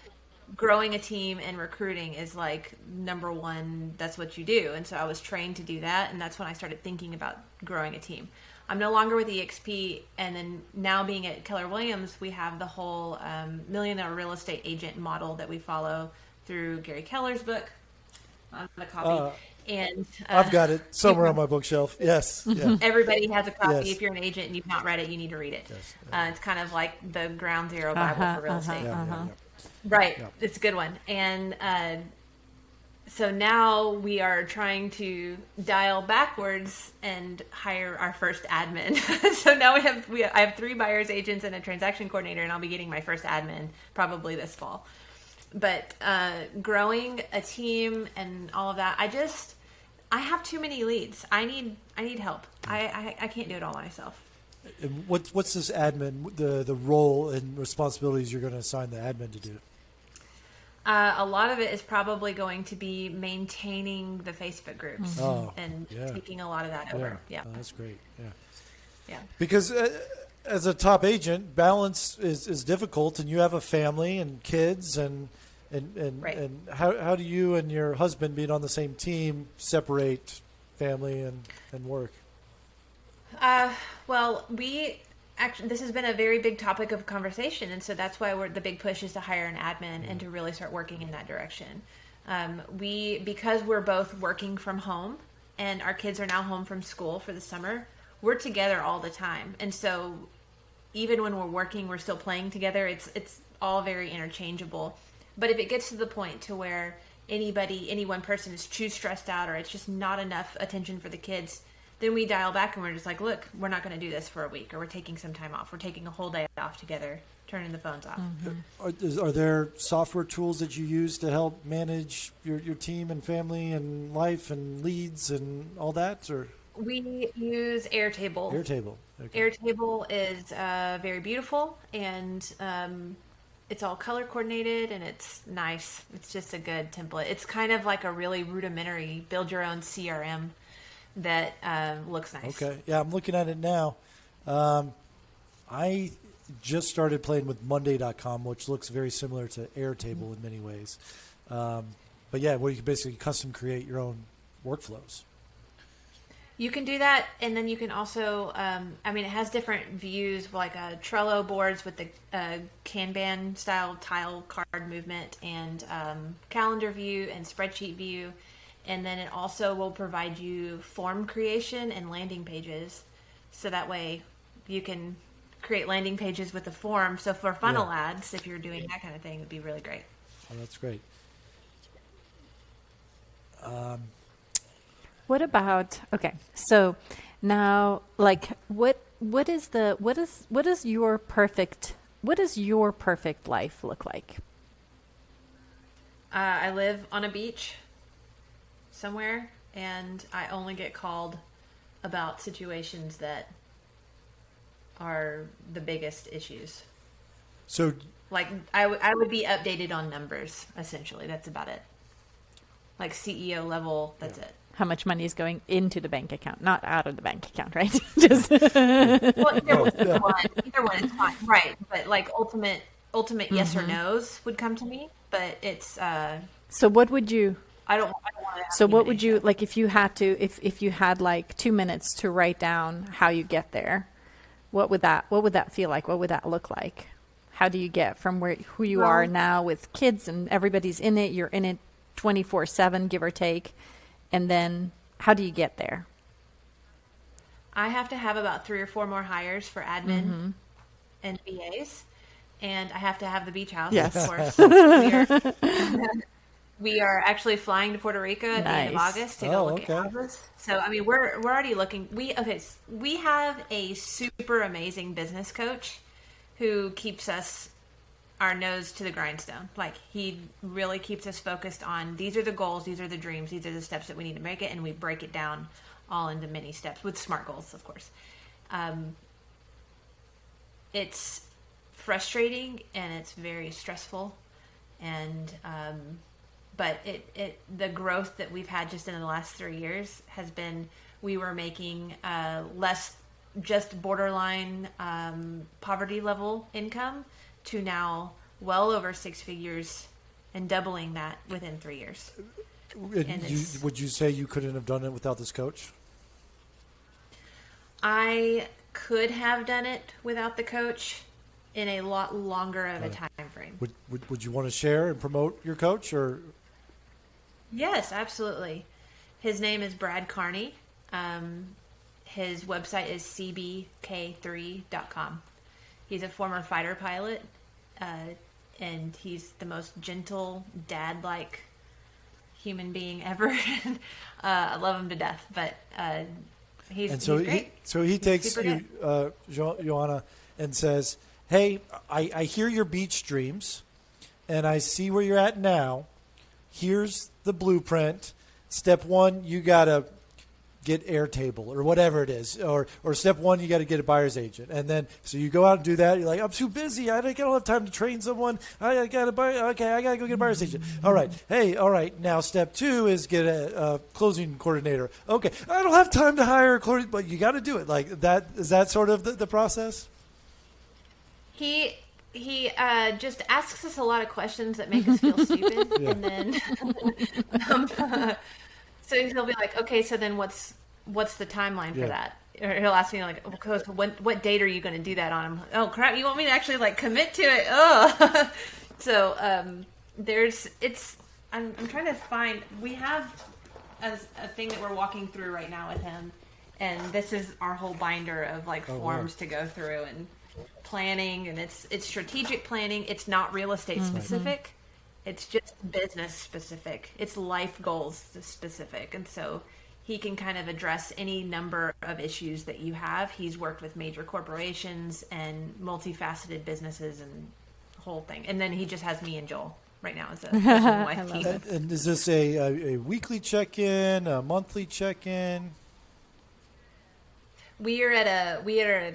growing a team and recruiting is like number one. That's what you do. And so I was trained to do that. And that's when I started thinking about growing a team. I'm no longer with EXP. And then now being at Keller Williams, we have the whole millionaire real estate agent model that we follow through Gary Keller's book. On the copy. And I've got it somewhere on my bookshelf. Yes. Yeah. Everybody has a copy. Yes. If you're an agent and you've not read it, you need to read it. Yes. It's kind of like the ground zero Bible for real estate. Yeah. Right. Yeah. It's a good one. And so now we are trying to dial backwards and hire our first admin. So now I have 3 buyer's agents and a transaction coordinator, and I'll be getting my first admin probably this fall. But growing a team and all of that, I have too many leads. I need help. I can't do it all myself. And what's this admin, the role and responsibilities you're going to assign the admin to do? A lot of it is probably going to be maintaining the Facebook groups and taking a lot of that over. Yeah, oh, that's great. Yeah. Because as a top agent, balance is difficult, and you have a family and kids, and right. And how do you and your husband, being on the same team, separate family and work? Well, this has been a very big topic of conversation, and so that's why the big push is to hire an admin and to really start working in that direction. Because we're both working from home, and our kids are now home from school for the summer, we're together all the time, and so even when we're working, we're still playing together. It's all very interchangeable. But if it gets to the point to where any one person is too stressed out, or it's just not enough attention for the kids, then we dial back and we're just like, look, we're not going to do this for a week, or we're taking some time off. We're taking a whole day off together, turning the phones off. Are there software tools that you use to help manage your team and family and life and leads and all that? Or we use Airtable. Airtable. Okay. Airtable is very beautiful, and it's all color coordinated, and it's nice. It's just a good template. It's kind of like a really rudimentary build your own CRM that looks nice. Okay. Yeah, I'm looking at it now. I just started playing with Monday.com, which looks very similar to Airtable in many ways. But yeah, where you can basically custom create your own workflows. You can do that, and then you can also, it has different views, like Trello boards with the Kanban style tile card movement, and calendar view and spreadsheet view. And then it also will provide you form creation and landing pages. So that way you can create landing pages with the form. So for funnel ads, if you're doing that kind of thing, it would be really great. Oh, that's great. What about, okay, so now, like, what does your perfect life look like? I live on a beach somewhere, and I only get called about situations that are the biggest issues. So Like I would be updated on numbers, essentially. That's about it. Like CEO level, that's it. How much money is going into the bank account, not out of the bank account, right? Just well, either one is fine, right? But like ultimate yes or no's would come to me. But it's so what would you? I don't want to. So what would you like if you had to if you had like 2 minutes to write down how you get there? What would that feel like? What would that look like? How do you get from who you are now with kids and everybody's in it? You're in it 24/7, give or take. And then how do you get there? I have to have about 3 or 4 more hires for admin and VAs. And I have to have the beach house, of course. We are actually flying to Puerto Rico at the end of August to go look at houses. So, I mean, we're already looking. We have a super amazing business coach who keeps our nose to the grindstone. Like, he really keeps us focused on these are the goals, these are the dreams, these are the steps that we need to make it, and we break it down all into many steps with SMART goals, of course. It's frustrating and it's very stressful, and but the growth that we've had just in the last 3 years has been, we were making less just borderline poverty level income to now well over 6 figures and doubling that within 3 years. Would you say you couldn't have done it without this coach? I could have done it without the coach in a lot longer of a time frame. Would you want to share and promote your coach? Or Yes, absolutely. His name is Brad Carney. His website is cbk3.com. He's a former fighter pilot, and he's the most gentle, dad-like human being ever. I love him to death, but he's great. He takes you, Johanna, and says, hey, I hear your beach dreams, and I see where you're at now. Here's the blueprint. Step 1, you got to get Airtable or whatever it is. Or step 1, you got to get a buyer's agent. And then, so you go out and do that. You're like, I'm too busy. I don't have time to train someone. I got to go get a buyer's agent. All right. Hey, all right. Now, step 2 is get a closing coordinator. Okay. I don't have time to hire a coordinator, but you got to do it. Like that. Is that sort of the process? He just asks us a lot of questions that make us feel stupid, and then so he'll be like, "Okay, so then what's the timeline for that?" Or he'll ask me like, "Okay, so what date are you going to do that on?" I'm like, "Oh crap, you want me to actually like commit to it?" Oh, so I'm trying to find. We have a thing that we're walking through right now with him, and this is our whole binder of like forms to go through and planning, and it's strategic planning. It's not real estate specific. It's just business specific. It's life goals specific. And so he can kind of address any number of issues that you have. He's worked with major corporations and multifaceted businesses and the whole thing. And then he just has me and Joel right now as a wife team. And is this a weekly check-in, a monthly check-in? We are at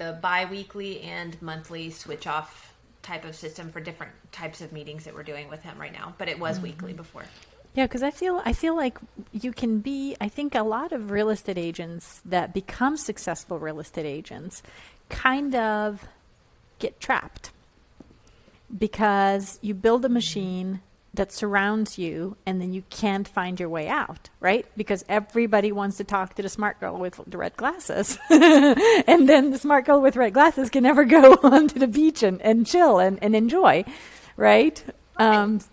a bi-weekly and monthly switch off type of system for different types of meetings that we're doing with him right now, but it was weekly before. Yeah, because I feel like you can be. I think a lot of real estate agents that become successful real estate agents kind of get trapped because you build a machine that surrounds you, and then you can't find your way out, right? Because everybody wants to talk to the smart girl with the red glasses. And then the smart girl with red glasses can never go onto the beach and chill and enjoy, right? The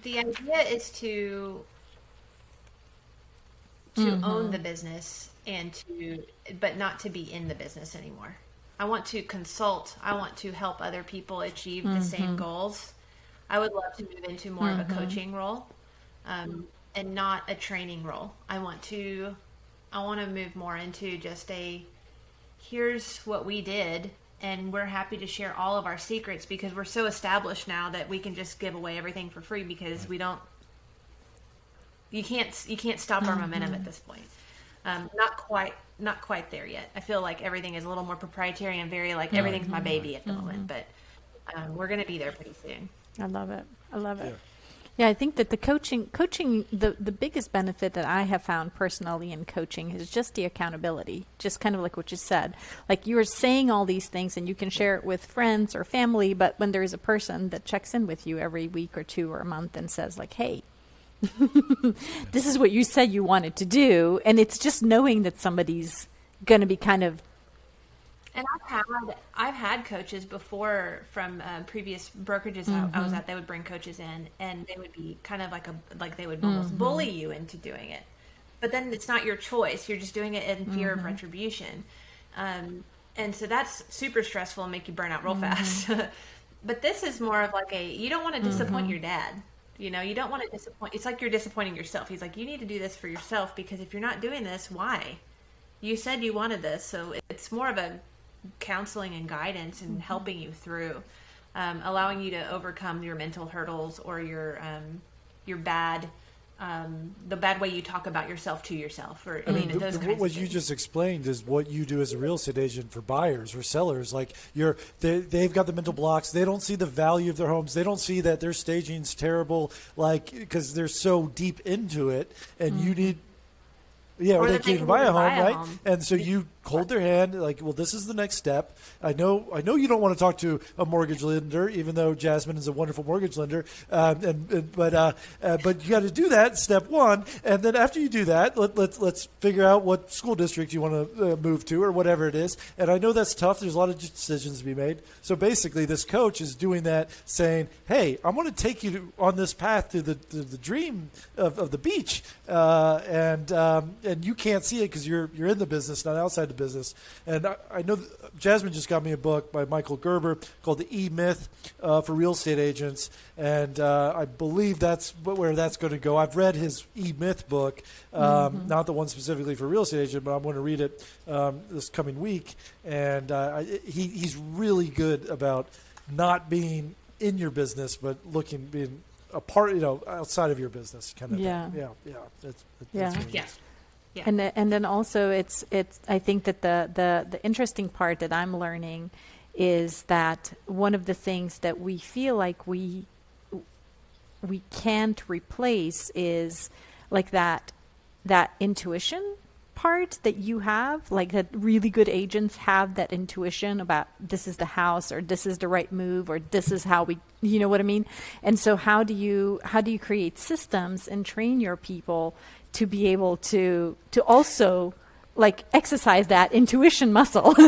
idea is to own the business but not to be in the business anymore. I want to consult. I want to help other people achieve the same goals. I would love to move into more of a coaching role, and not a training role. I want to move more into just here's what we did, and we're happy to share all of our secrets because we're so established now that we can just give away everything for free because you can't stop our momentum at this point. Not quite there yet. I feel like everything is a little more proprietary and very like everything's my baby at the moment, but we're going to be there pretty soon. I love it. I love it. Yeah, I think that the coaching, the biggest benefit that I have found personally in coaching is just the accountability, just kind of like what you said. Like you are saying all these things and you can share it with friends or family, but when there is a person that checks in with you every week or two or a month and says like, hey, this is what you said you wanted to do. And it's just knowing that somebody's going to be kind of. And I've had coaches before from previous brokerages I was at. They would bring coaches in, and they would be kind of like they would almost bully you into doing it. But then it's not your choice; you're just doing it in fear of retribution, and so that's super stressful and make you burn out real fast. But this is more of like you don't want to disappoint your dad. You know, you don't want to disappoint. It's like you're disappointing yourself. He's like, you need to do this for yourself because if you're not doing this, why? You said you wanted this, so it's more of a counseling and guidance and helping you through, allowing you to overcome your mental hurdles or your bad, the bad way you talk about yourself to yourself, or those kinds of things. What you just explained is what you do as a real estate agent for buyers or sellers. Like they've got the mental blocks. They don't see the value of their homes. They don't see that their staging's terrible, like because they're so deep into it, and you need. Yeah, or they can't even buy a home, right? And so you hold their hand, like, well, this is the next step. I know you don't want to talk to a mortgage lender, even though Jasmine is a wonderful mortgage lender. But you got to do that, step one, and then after you do that, let's figure out what school district you want to move to or whatever it is. And I know that's tough. There's a lot of decisions to be made. So basically, this coach is doing that, saying, "Hey, I want to take you on this path to the dream of the beach," and you can't see it because you're in the business, not outside the business. And I know Jasmine just got me a book by Michael Gerber called The E-Myth for Real Estate Agents, and I believe that's where that's going to go. I've read his E-Myth book, not the one specifically for real estate agent, but I'm going to read it this coming week. And he's really good about not being in your business, but being a part, outside of your business kind of thing. That's really nice. Yeah. And then also it's I think that the interesting part that I'm learning is that one of the things that we feel like we can't replace is like that intuition part that you have, like that really good agents have, that intuition about this is the house or this is the right move or this is how we, you know what I mean? And so how do you create systems and train your people to be able to also like exercise that intuition muscle? So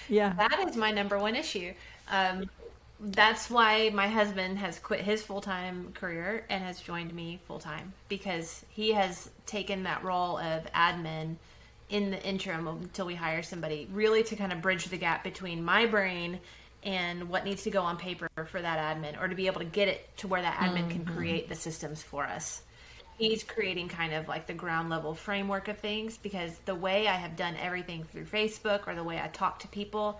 that is my number one issue. That's why my husband has quit his full-time career and has joined me full-time, because he has taken that role of admin in the interim until we hire somebody, really to kind of bridge the gap between my brain and what needs to go on paper for that admin, or to be able to get it to where that admin can create the systems for us. He's creating kind of like the ground level framework of things, because the way I have done everything through Facebook or the way I talk to people,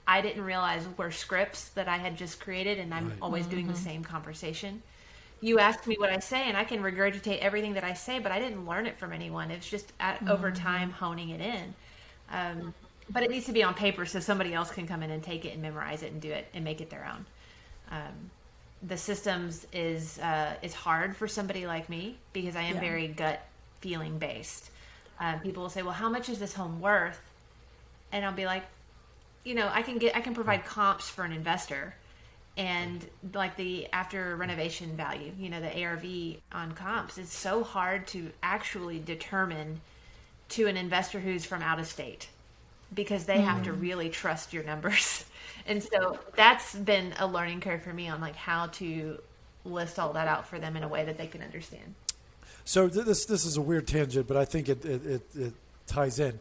I didn't realize were scripts that I had just created, and I'm always doing the same conversation. You ask me what I say, and I can regurgitate everything that I say, but I didn't learn it from anyone. It's just over time honing it in. But it needs to be on paper so somebody else can come in and take it and memorize it and do it and make it their own. The systems is hard for somebody like me, because I am very gut feeling based. People will say, well, how much is this home worth? And I'll be like, I can provide comps for an investor, and like the after renovation value, the ARV on comps is so hard to actually determine to an investor who's from out of state, because they have to really trust your numbers. And so that's been a learning curve for me on like how to list all that out for them in a way that they can understand. So this is a weird tangent, but I think it ties in.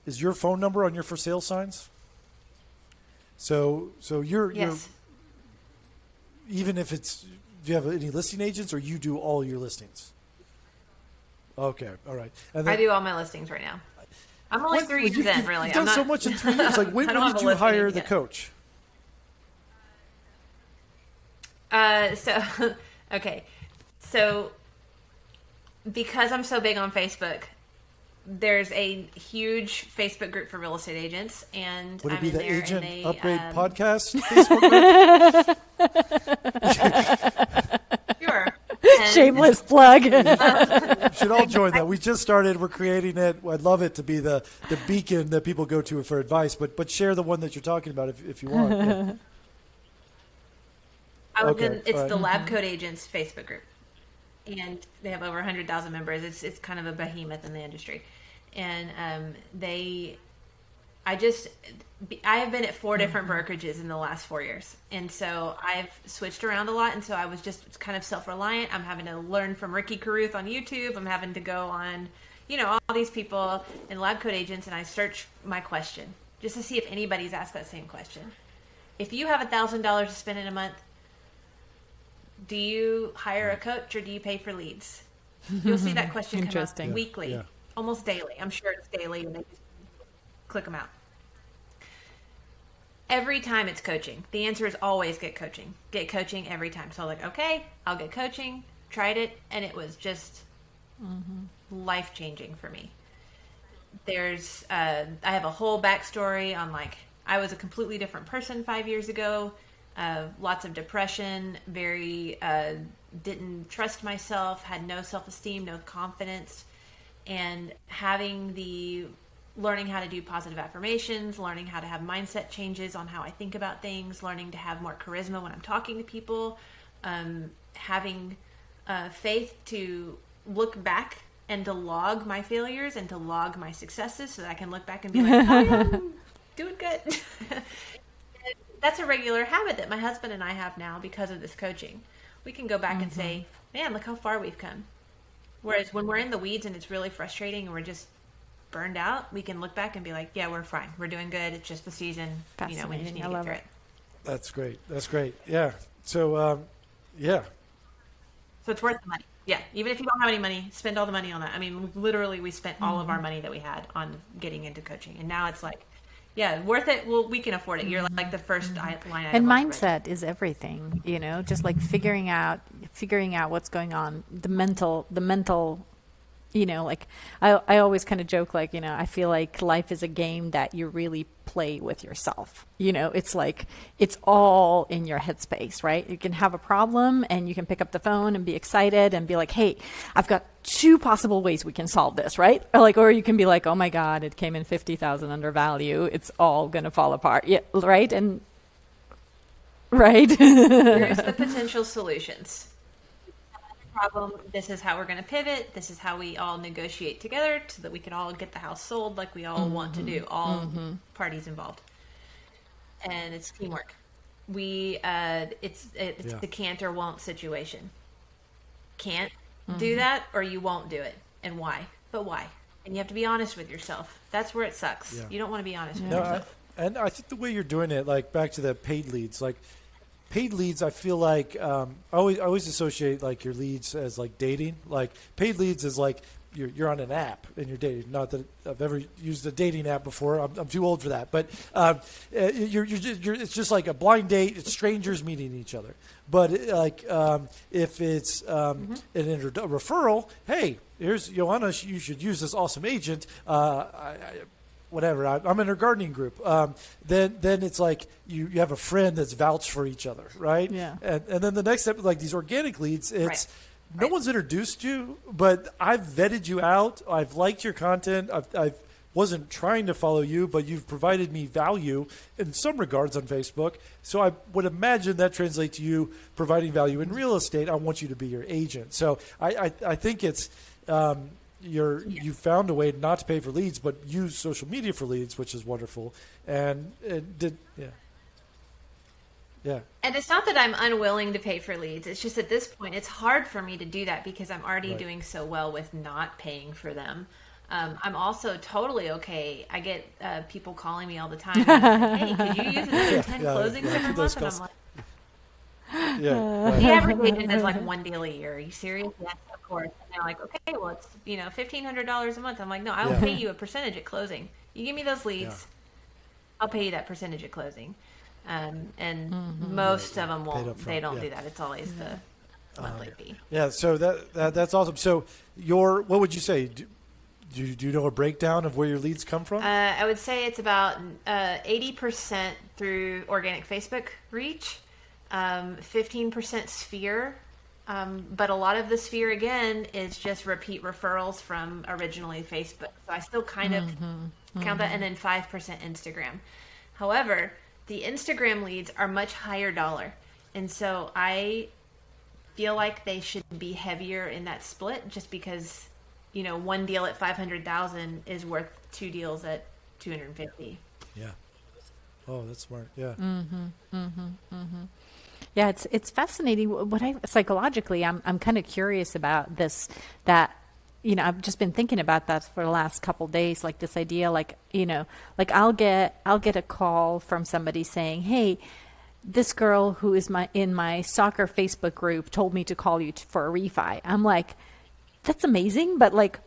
Is your phone number on your for sale signs? So you're even if it's, do you have any listing agents, or you do all your listings? Okay, all right. And then, I do all my listings right now. I'm only 3 years in, really. You've done so much in 3 years. Like, when did you hire the coach? So because I'm so big on Facebook, there's a huge Facebook group for real estate agents, and would it I'm be in the there Agent in a, Upgrade podcast Facebook group? Sure. Shameless plug. You should all join that. We just started. We're creating it. I'd love it to be the beacon that people go to for advice, but share the one that you're talking about if you want. Yeah. It's the Lab Coat Agents Facebook group, and they have over 100,000 members. It's kind of a behemoth in the industry, and I have been at 4 different brokerages in the last 4 years, and so I've switched around a lot, and so I was just kind of self-reliant. I'm having to learn from Ricky Carruth on YouTube. I'm having to go on, all these people in Lab Coat Agents, and I search my question just to see if anybody's asked that same question. If you have $1,000 to spend in a month, do you hire a coach or do you pay for leads? You'll see that question come up weekly, almost daily. I'm sure it's daily, and they just click them out. Every time it's coaching. The answer is always get coaching. Get coaching every time. So I'm like, okay, I'll get coaching. Tried it, and it was just life-changing for me. I have a whole backstory on I was a completely different person 5 years ago. Lots of depression, didn't trust myself, had no self-esteem, no confidence, and learning how to do positive affirmations, learning how to have mindset changes on how I think about things, learning to have more charisma when I'm talking to people, having faith to look back and to log my failures and to log my successes so that I can look back and be like, oh yeah, I'm doing good. That's a regular habit that my husband and I have now because of this coaching. We can go back and say, man, look how far we've come. Whereas when we're in the weeds and it's really frustrating and we're just burned out, we can look back and be like, yeah, we're fine. We're doing good. It's just the season. We just need to get through it. That's great. That's great. Yeah. So, So it's worth the money. Yeah. Even if you don't have any money, spend all the money on that. I mean, literally we spent all of our money that we had on getting into coaching. And now it's like, yeah, worth it. Well, we can afford it. You're like the first line item. And mindset is everything, just like figuring out what's going on, the mental, I always kind of joke, I feel like life is a game that you really play with yourself. It's like, it's all in your headspace, right? You can have a problem and you can pick up the phone and be excited and be like, hey, I've got 2 possible ways we can solve this, right? Or you can be like, oh my God, it came in 50,000 under value. It's all going to fall apart. Yeah. Right. And right. Here's the potential solutions. Problem. This is how we're going to pivot. This is how we all negotiate together so that we can all get the house sold like we all want to do, all parties involved. And it's teamwork. It's the can't or won't situation. Can't do that, or you won't do it. And why? But why? And you have to be honest with yourself. That's where it sucks. Yeah. You don't want to be honest with yourself. And I think the way you're doing it, back to the paid leads, paid leads, I feel like I always associate your leads as dating. Paid leads is you're on an app and you're dating. Not that I've ever used a dating app before. I'm too old for that. But it's just like a blind date. It's strangers meeting each other. But if it's a referral, hey, here's Johanna. You should use this awesome agent. Whatever, I'm in her gardening group. Then it's like you have a friend that's vouched for each other, right? Yeah. And then the next step, these organic leads, it's no one's introduced you, but I've vetted you out. I've liked your content. I wasn't trying to follow you, but you've provided me value in some regards on Facebook. So I would imagine that translates to you providing value in real estate. I want you to be your agent. So I think it's you found a way not to pay for leads, but use social media for leads, which is wonderful. And it did, yeah. And it's not that I'm unwilling to pay for leads. It's just at this point, it's hard for me to do that because I'm already doing so well with not paying for them. I'm also totally okay. I get people calling me all the time. Like, hey, could you use another 10 closings every month? And I'm like, the average agent does 1 deal a year. Are you serious? Yes, of course. And they're like, okay, well, it's $1,500 a month. I'm like, no, I will pay you a percentage at closing. You give me those leads, I'll pay you that percentage at closing. And most of them won't. They don't do that. It's always the monthly fee. Yeah. So that's awesome. So what would you say? Do you know a breakdown of where your leads come from? I would say it's about 80% through organic Facebook reach, 15% Sphere, but a lot of the Sphere, again, is just repeat referrals from originally Facebook. So I still kind of count that, and then 5% Instagram. However, the Instagram leads are much higher dollar, and so I feel like they should be heavier in that split, just because, you know, one deal at 500,000 is worth 2 deals at 250. Yeah. Oh, that's smart. Yeah. Yeah, it's fascinating. What I psychologically, I'm kind of curious about this. That, you know, I've just been thinking about that for the last couple of days. Like this idea, like, you know, like I'll get a call from somebody saying, "Hey, this girl who is in my soccer Facebook group told me to call you for a refi." I'm like, that's amazing, but like,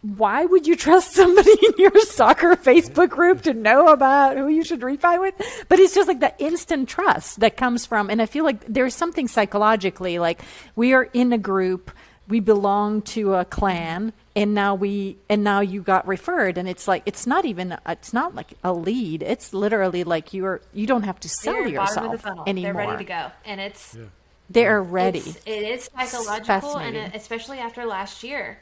why would you trust somebody in your soccer Facebook group to know about who you should refi with? But it's just like that instant trust that comes from, and I feel like there's something psychologically, like we are in a group, we belong to a clan, and now you got referred, and it's like, it's not like a lead. It's literally like you don't have to sell They're yourself bottom of the funnel. anymore. They're ready to go, and it's they're ready. It is psychological, and especially after last year.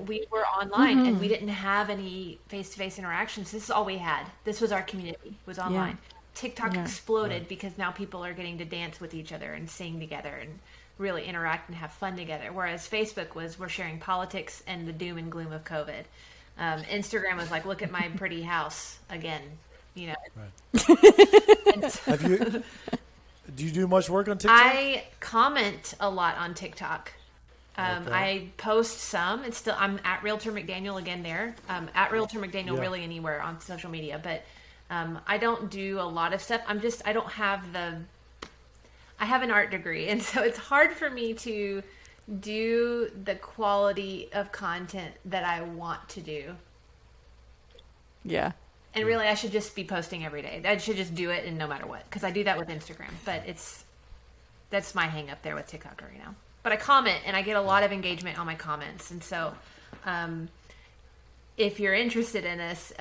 We were online and we didn't have any face-to-face interactions. This is all we had. This was our community, was online. TikTok exploded because now people are getting to dance with each other and sing together and really interact and have fun together. Whereas Facebook we're sharing politics and the doom and gloom of COVID. Instagram was like, look at my pretty house again, you know. Right. Do you do much work on TikTok? I comment a lot on TikTok. I post some. It's still, I'm at Realtor McDaniel again there. At Realtor McDaniel really anywhere on social media, but I don't do a lot of stuff. I have an art degree, and so it's hard for me to do the quality of content that I want to do. Yeah. And really, I should just be posting every day. I should just do it, and no matter what, because I do that with Instagram. But that's my hang up there with TikTok right now. But I comment, and I get a lot of engagement on my comments. And so if you're interested in this,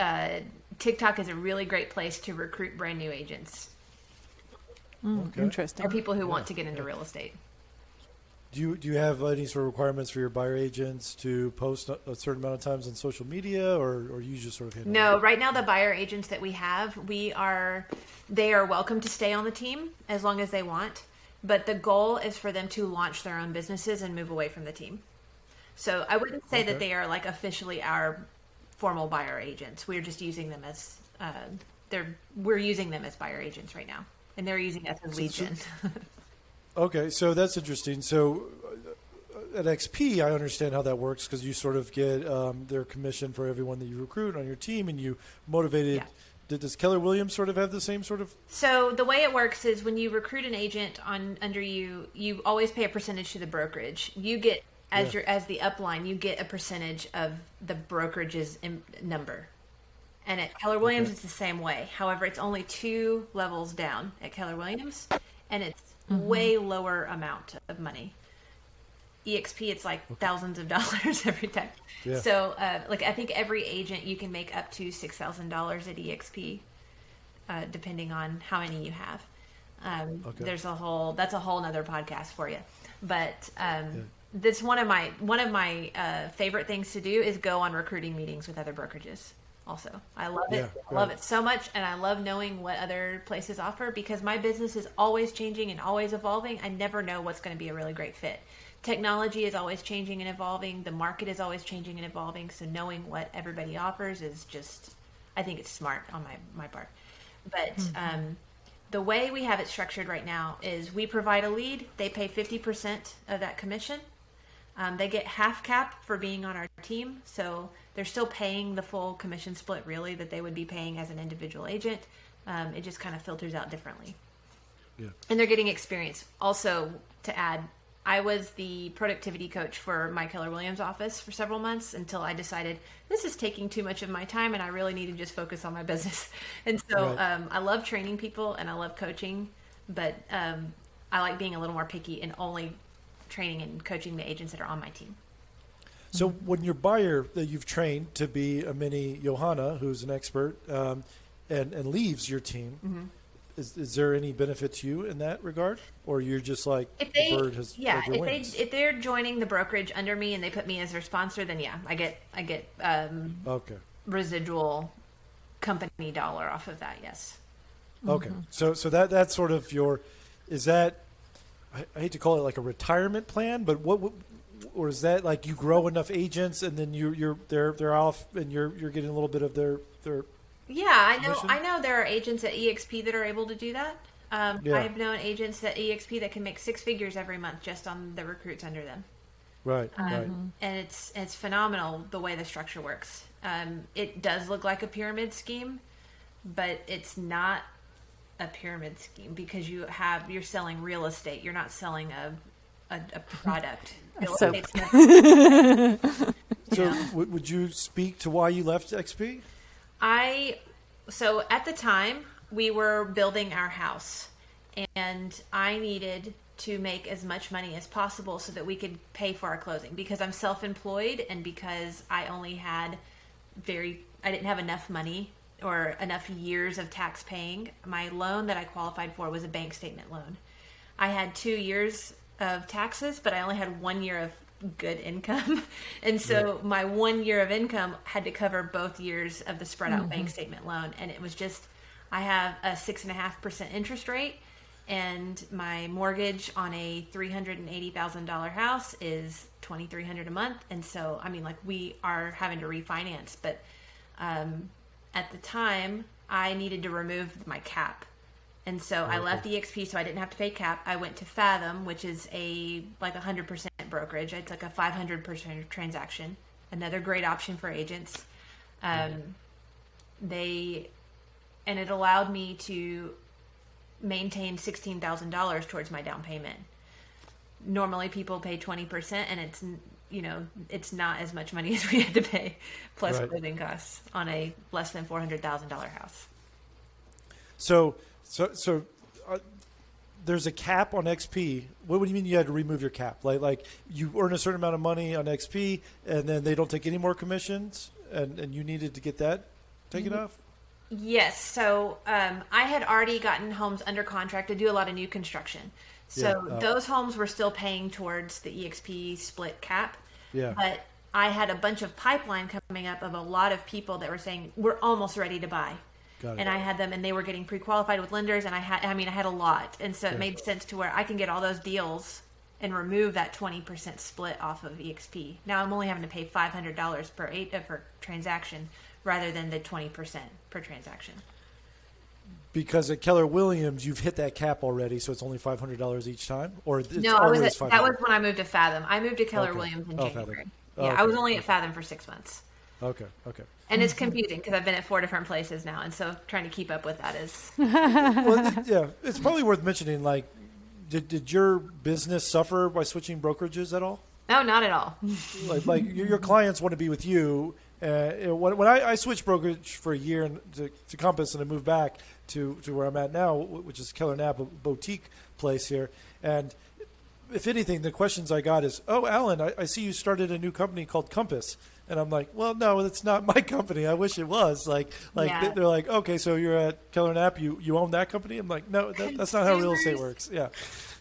TikTok is a really great place to recruit brand new agents. Interesting. Or people who want to get into real estate. Do you have any sort of requirements for your buyer agents to post a certain amount of times on social media, or you just sort of handle No, it? right now the buyer agents that we have, they are welcome to stay on the team as long as they want. But the goal is for them to launch their own businesses and move away from the team. So I wouldn't say that they are like officially our formal buyer agents. We're just using them as we're using them as buyer agents right now, and they're using us as lead gen. Okay, so that's interesting. So at XP, I understand how that works because you sort of get their commission for everyone that you recruit on your team, and you motivated. Yeah. Does Keller Williams sort of have the same sort of? So the way it works is when you recruit an agent under you, you always pay a percentage to the brokerage. You get as the upline, you get a percentage of the brokerage's number. And at Keller Williams, it's the same way. However, it's only 2 levels down at Keller Williams, and it's way lower amount of money. EXP, it's like thousands of dollars every time. Yeah. So, like, I think every agent you can make up to $6,000 at EXP, depending on how many you have. That's a whole nother podcast for you. But that's one of my favorite things to do is go on recruiting meetings with other brokerages. Also, I love it. I love it so much, and I love knowing what other places offer because my business is always changing and always evolving. I never know what's going to be a really great fit. Technology is always changing and evolving. The market is always changing and evolving. So knowing what everybody offers is just, I think it's smart on my part. But the way we have it structured right now is we provide a lead. They pay 50% of that commission. They get half cap for being on our team. So they're still paying the full commission split really that they would be paying as an individual agent. It just kind of filters out differently. Yeah. And they're getting experience. Also, to add, I was the productivity coach for my Keller Williams office for several months until I decided this is taking too much of my time and I really need to just focus on my business. And so I love training people and I love coaching, but I like being a little more picky and only training and coaching the agents that are on my team. So when your buyer that you've trained to be a mini Johanna, who's an expert, and leaves your team, is there any benefit to you in that regard, or you're just like the bird has like your wings? If they're joining the brokerage under me and they put me as their sponsor, then I get residual company dollar off of that. Yes. Okay, so that's sort of is that, I hate to call it like a retirement plan, but what or is that like you grow enough agents and then they're off and you're getting a little bit of their Yeah, commission? I know there are agents at EXP that are able to do that. I've known agents at EXP that can make 6 figures every month just on the recruits under them. Right. And it's phenomenal the way the structure works. It does look like a pyramid scheme, but it's not a pyramid scheme because you're selling real estate. You're not selling a product. So would you speak to why you left XP? So at the time we were building our house and I needed to make as much money as possible so that we could pay for our closing because I'm self-employed and because I only had I didn't have enough money or enough years of tax paying. My loan that I qualified for was a bank statement loan. I had 2 years of taxes, but I only had 1 year of good income. And so my 1 year of income had to cover both years of the spread out bank statement loan. And it was just, I have a 6.5% interest rate and my mortgage on a $380,000 house is $2,300 a month. And so, I mean, like we are having to refinance, but, at the time I needed to remove my cap. And so I left EXP so I didn't have to pay cap. I went to Fathom, which is like 100% brokerage. It's like a 500% transaction. Another great option for agents. And it allowed me to maintain $16,000 towards my down payment. Normally people pay 20% and it's not as much money as we had to pay plus closing costs on a less than $400,000 house. So there's a cap on XP. What do you mean you had to remove your cap? Like you earn a certain amount of money on XP and then they don't take any more commissions and you needed to get that taken off? Yes. So I had already gotten homes under contract to do a lot of new construction. So those homes were still paying towards the EXP split cap. Yeah. But I had a bunch of pipeline coming up of a lot of people that were saying, we're almost ready to buy. And I had them and they were getting pre-qualified with lenders and I had a lot. And so it made sense to where I can get all those deals and remove that 20% split off of EXP. Now I'm only having to pay $500 per transaction rather than the 20% per transaction. Because at Keller Williams, you've hit that cap already, so it's only $500 each time? Or it's no, always that was when I moved to Fathom. I moved to Keller Williams in January. I was only at Fathom for 6 months. Okay. And it's confusing because I've been at 4 different places now, and so trying to keep up with that is... Well, it's probably worth mentioning, like, did your business suffer by switching brokerages at all? No, not at all. like your clients want to be with you. When I switched brokerage for a year to Compass and I moved back to where I'm at now, which is Keller Knapp, a boutique place here. And if anything, the questions I got is, oh, Alan, I see you started a new company called Compass. And I'm like, well, no, it's not my company. I wish it was. They're like, okay, so you're at Keller Knapp. You own that company? I'm like, no, that's not how real estate works. Yeah.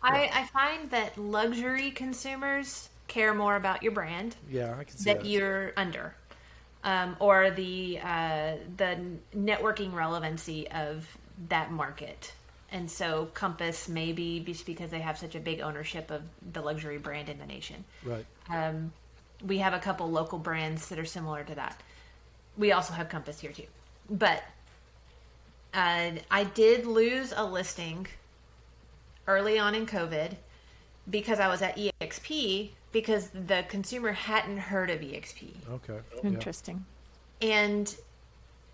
I find that luxury consumers care more about your brand. Yeah, I can see that you're under. Or the networking relevancy of that market. And so Compass maybe just because they have such a big ownership of the luxury brand in the nation. Right. We have a couple local brands that are similar to that. We also have Compass here too. But I did lose a listing early on in COVID because I was at EXP because the consumer hadn't heard of EXP. Okay. Interesting. And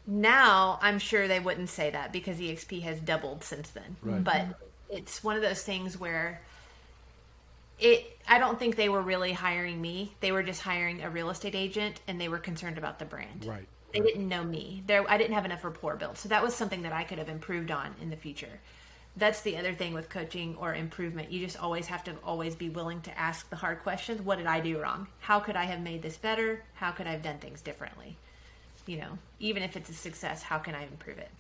now I'm sure they wouldn't say that because EXP has doubled since then. Right. But it's one of those things where I don't think they were really hiring me. They were just hiring a real estate agent and they were concerned about the brand. Right. They didn't know me. I didn't have enough rapport built. So that was something that I could have improved on in the future. that's the other thing with coaching or improvement. You just always have to always be willing to ask the hard questions. What did I do wrong? How could I have made this better? How could I have done things differently? You know, even if it's a success, how can I improve it?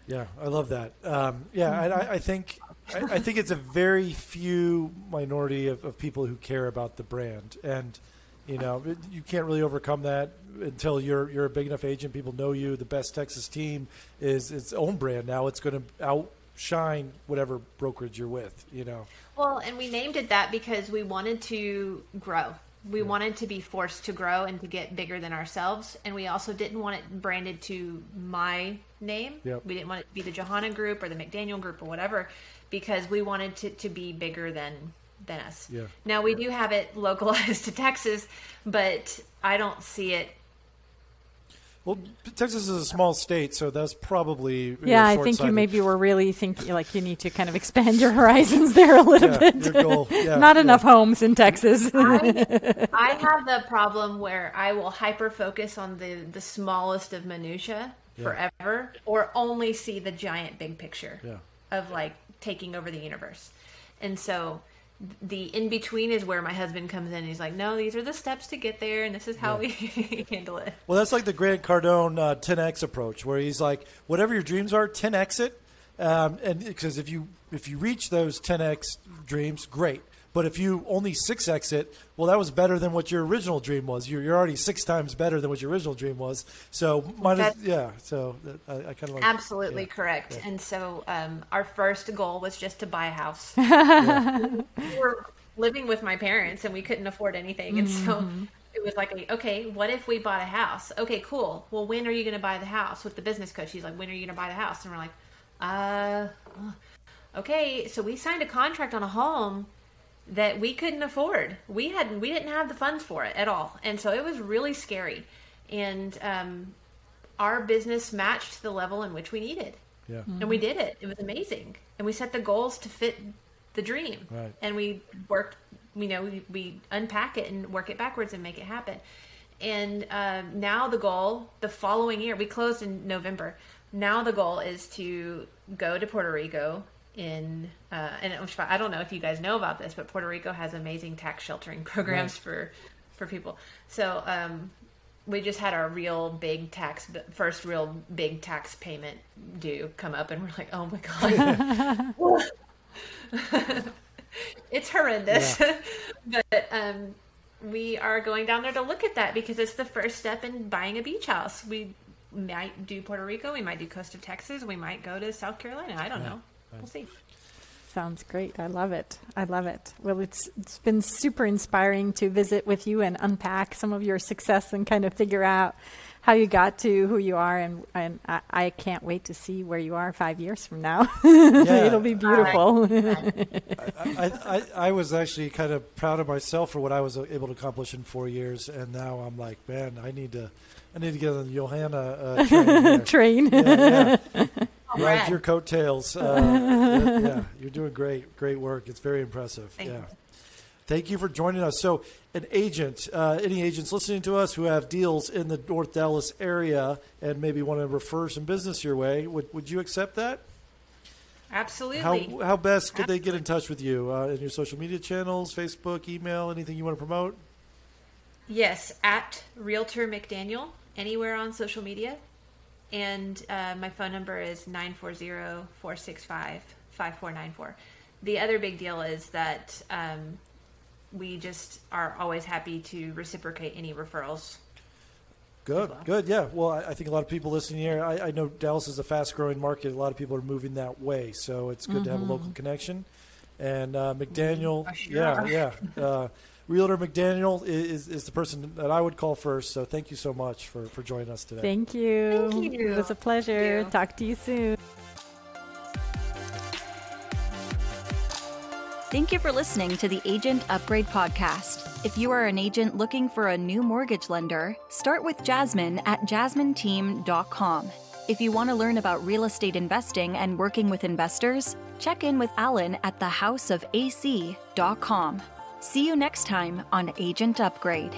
Yeah, I love that. I think it's a very few minority of people who care about the brand, and you know, you can't really overcome that until you're a big enough agent. People know you. The Best Texas Team is its own brand now. It's going to outshine whatever brokerage you're with. You know. Well, and we named it that because we wanted to grow. We wanted to be forced to grow and to get bigger than ourselves. And we also didn't want it branded to my name. Yep. We didn't want it to be the Johanna group or the McDaniel group or whatever, because we wanted to be bigger than us. Yeah. Now we do have it localized to Texas, but I don't see it. Well, Texas is a small state, so that's probably I think you maybe were really thinking like you need to kind of expand your horizons there a little bit. Your goal. Yeah, Not enough homes in Texas. I have the problem where I will hyper focus on the smallest of minutia forever, or only see the giant big picture of like taking over the universe. And so the in between is where my husband comes in. And he's like, no, these are the steps to get there, and this is how we handle it. Well, that's like the Grant Cardone 10X approach, where he's like, whatever your dreams are, 10X it. And because if you reach those 10X dreams, great. But if you only 6X it, well, that was better than what your original dream was. You're already 6 times better than what your original dream was. So, So I kind of like absolutely correct. Yeah. And so our first goal was just to buy a house. We were living with my parents, and we couldn't afford anything. And so it was like, okay, what if we bought a house? Okay, cool. Well, when are you going to buy the house? With the business coach, he's like, when are you going to buy the house? And we're like, okay. So we signed a contract on a home that we couldn't afford. We didn't have the funds for it at all. And so it was really scary. And our business matched the level in which we needed. Yeah. Mm-hmm. And we did it. It was amazing. And we set the goals to fit the dream. Right. And we worked, we unpack it and work it backwards and make it happen. And now the goal, the following year, we closed in November. Now the goal is to go to Puerto Rico and I don't know if you guys know about this, but Puerto Rico has amazing tax sheltering programs for people. So we just had our first real big tax payment due come up, and we're like, oh my God. It's horrendous. Yeah. But we are going down there to look at that because it's the first step in buying a beach house. We might do Puerto Rico. We might do coast of Texas. We might go to South Carolina. I don't know. We'll see. Sounds great. I love it. Well, it's been super inspiring to visit with you and unpack some of your success and kind of figure out how you got to who you are. And I can't wait to see where you are 5 years from now. It'll be beautiful. I was actually kind of proud of myself for what I was able to accomplish in 4 years. And now I'm like, man, I need to get on the Johanna train. Yeah. Ride your coattails. You're doing great work. It's very impressive. Thank you for joining us. So an agent, any agents listening to us who have deals in the North Dallas area and maybe want to refer some business your way, would you accept that? Absolutely. How best could they get in touch with you? In your social media channels, Facebook, email, anything you want to promote? Yes, at Realtor McDaniel, anywhere on social media. And my phone number is 940-465-5494. The other big deal is that we just are always happy to reciprocate any referrals. Good. Yeah. Well, I think a lot of people listening here, I know Dallas is a fast-growing market. A lot of people are moving that way. So it's good to have a local connection. And McDaniel, Realtor McDaniel is the person that I would call first. So thank you so much for joining us today. Thank you. Thank you. It was a pleasure. Talk to you soon. Thank you for listening to the Agent Upgrade Podcast. If you are an agent looking for a new mortgage lender, start with Jasmine at jasmineteam.com. If you want to learn about real estate investing and working with investors, check in with Alan at thehouseofac.com. See you next time on Agent Upgrade.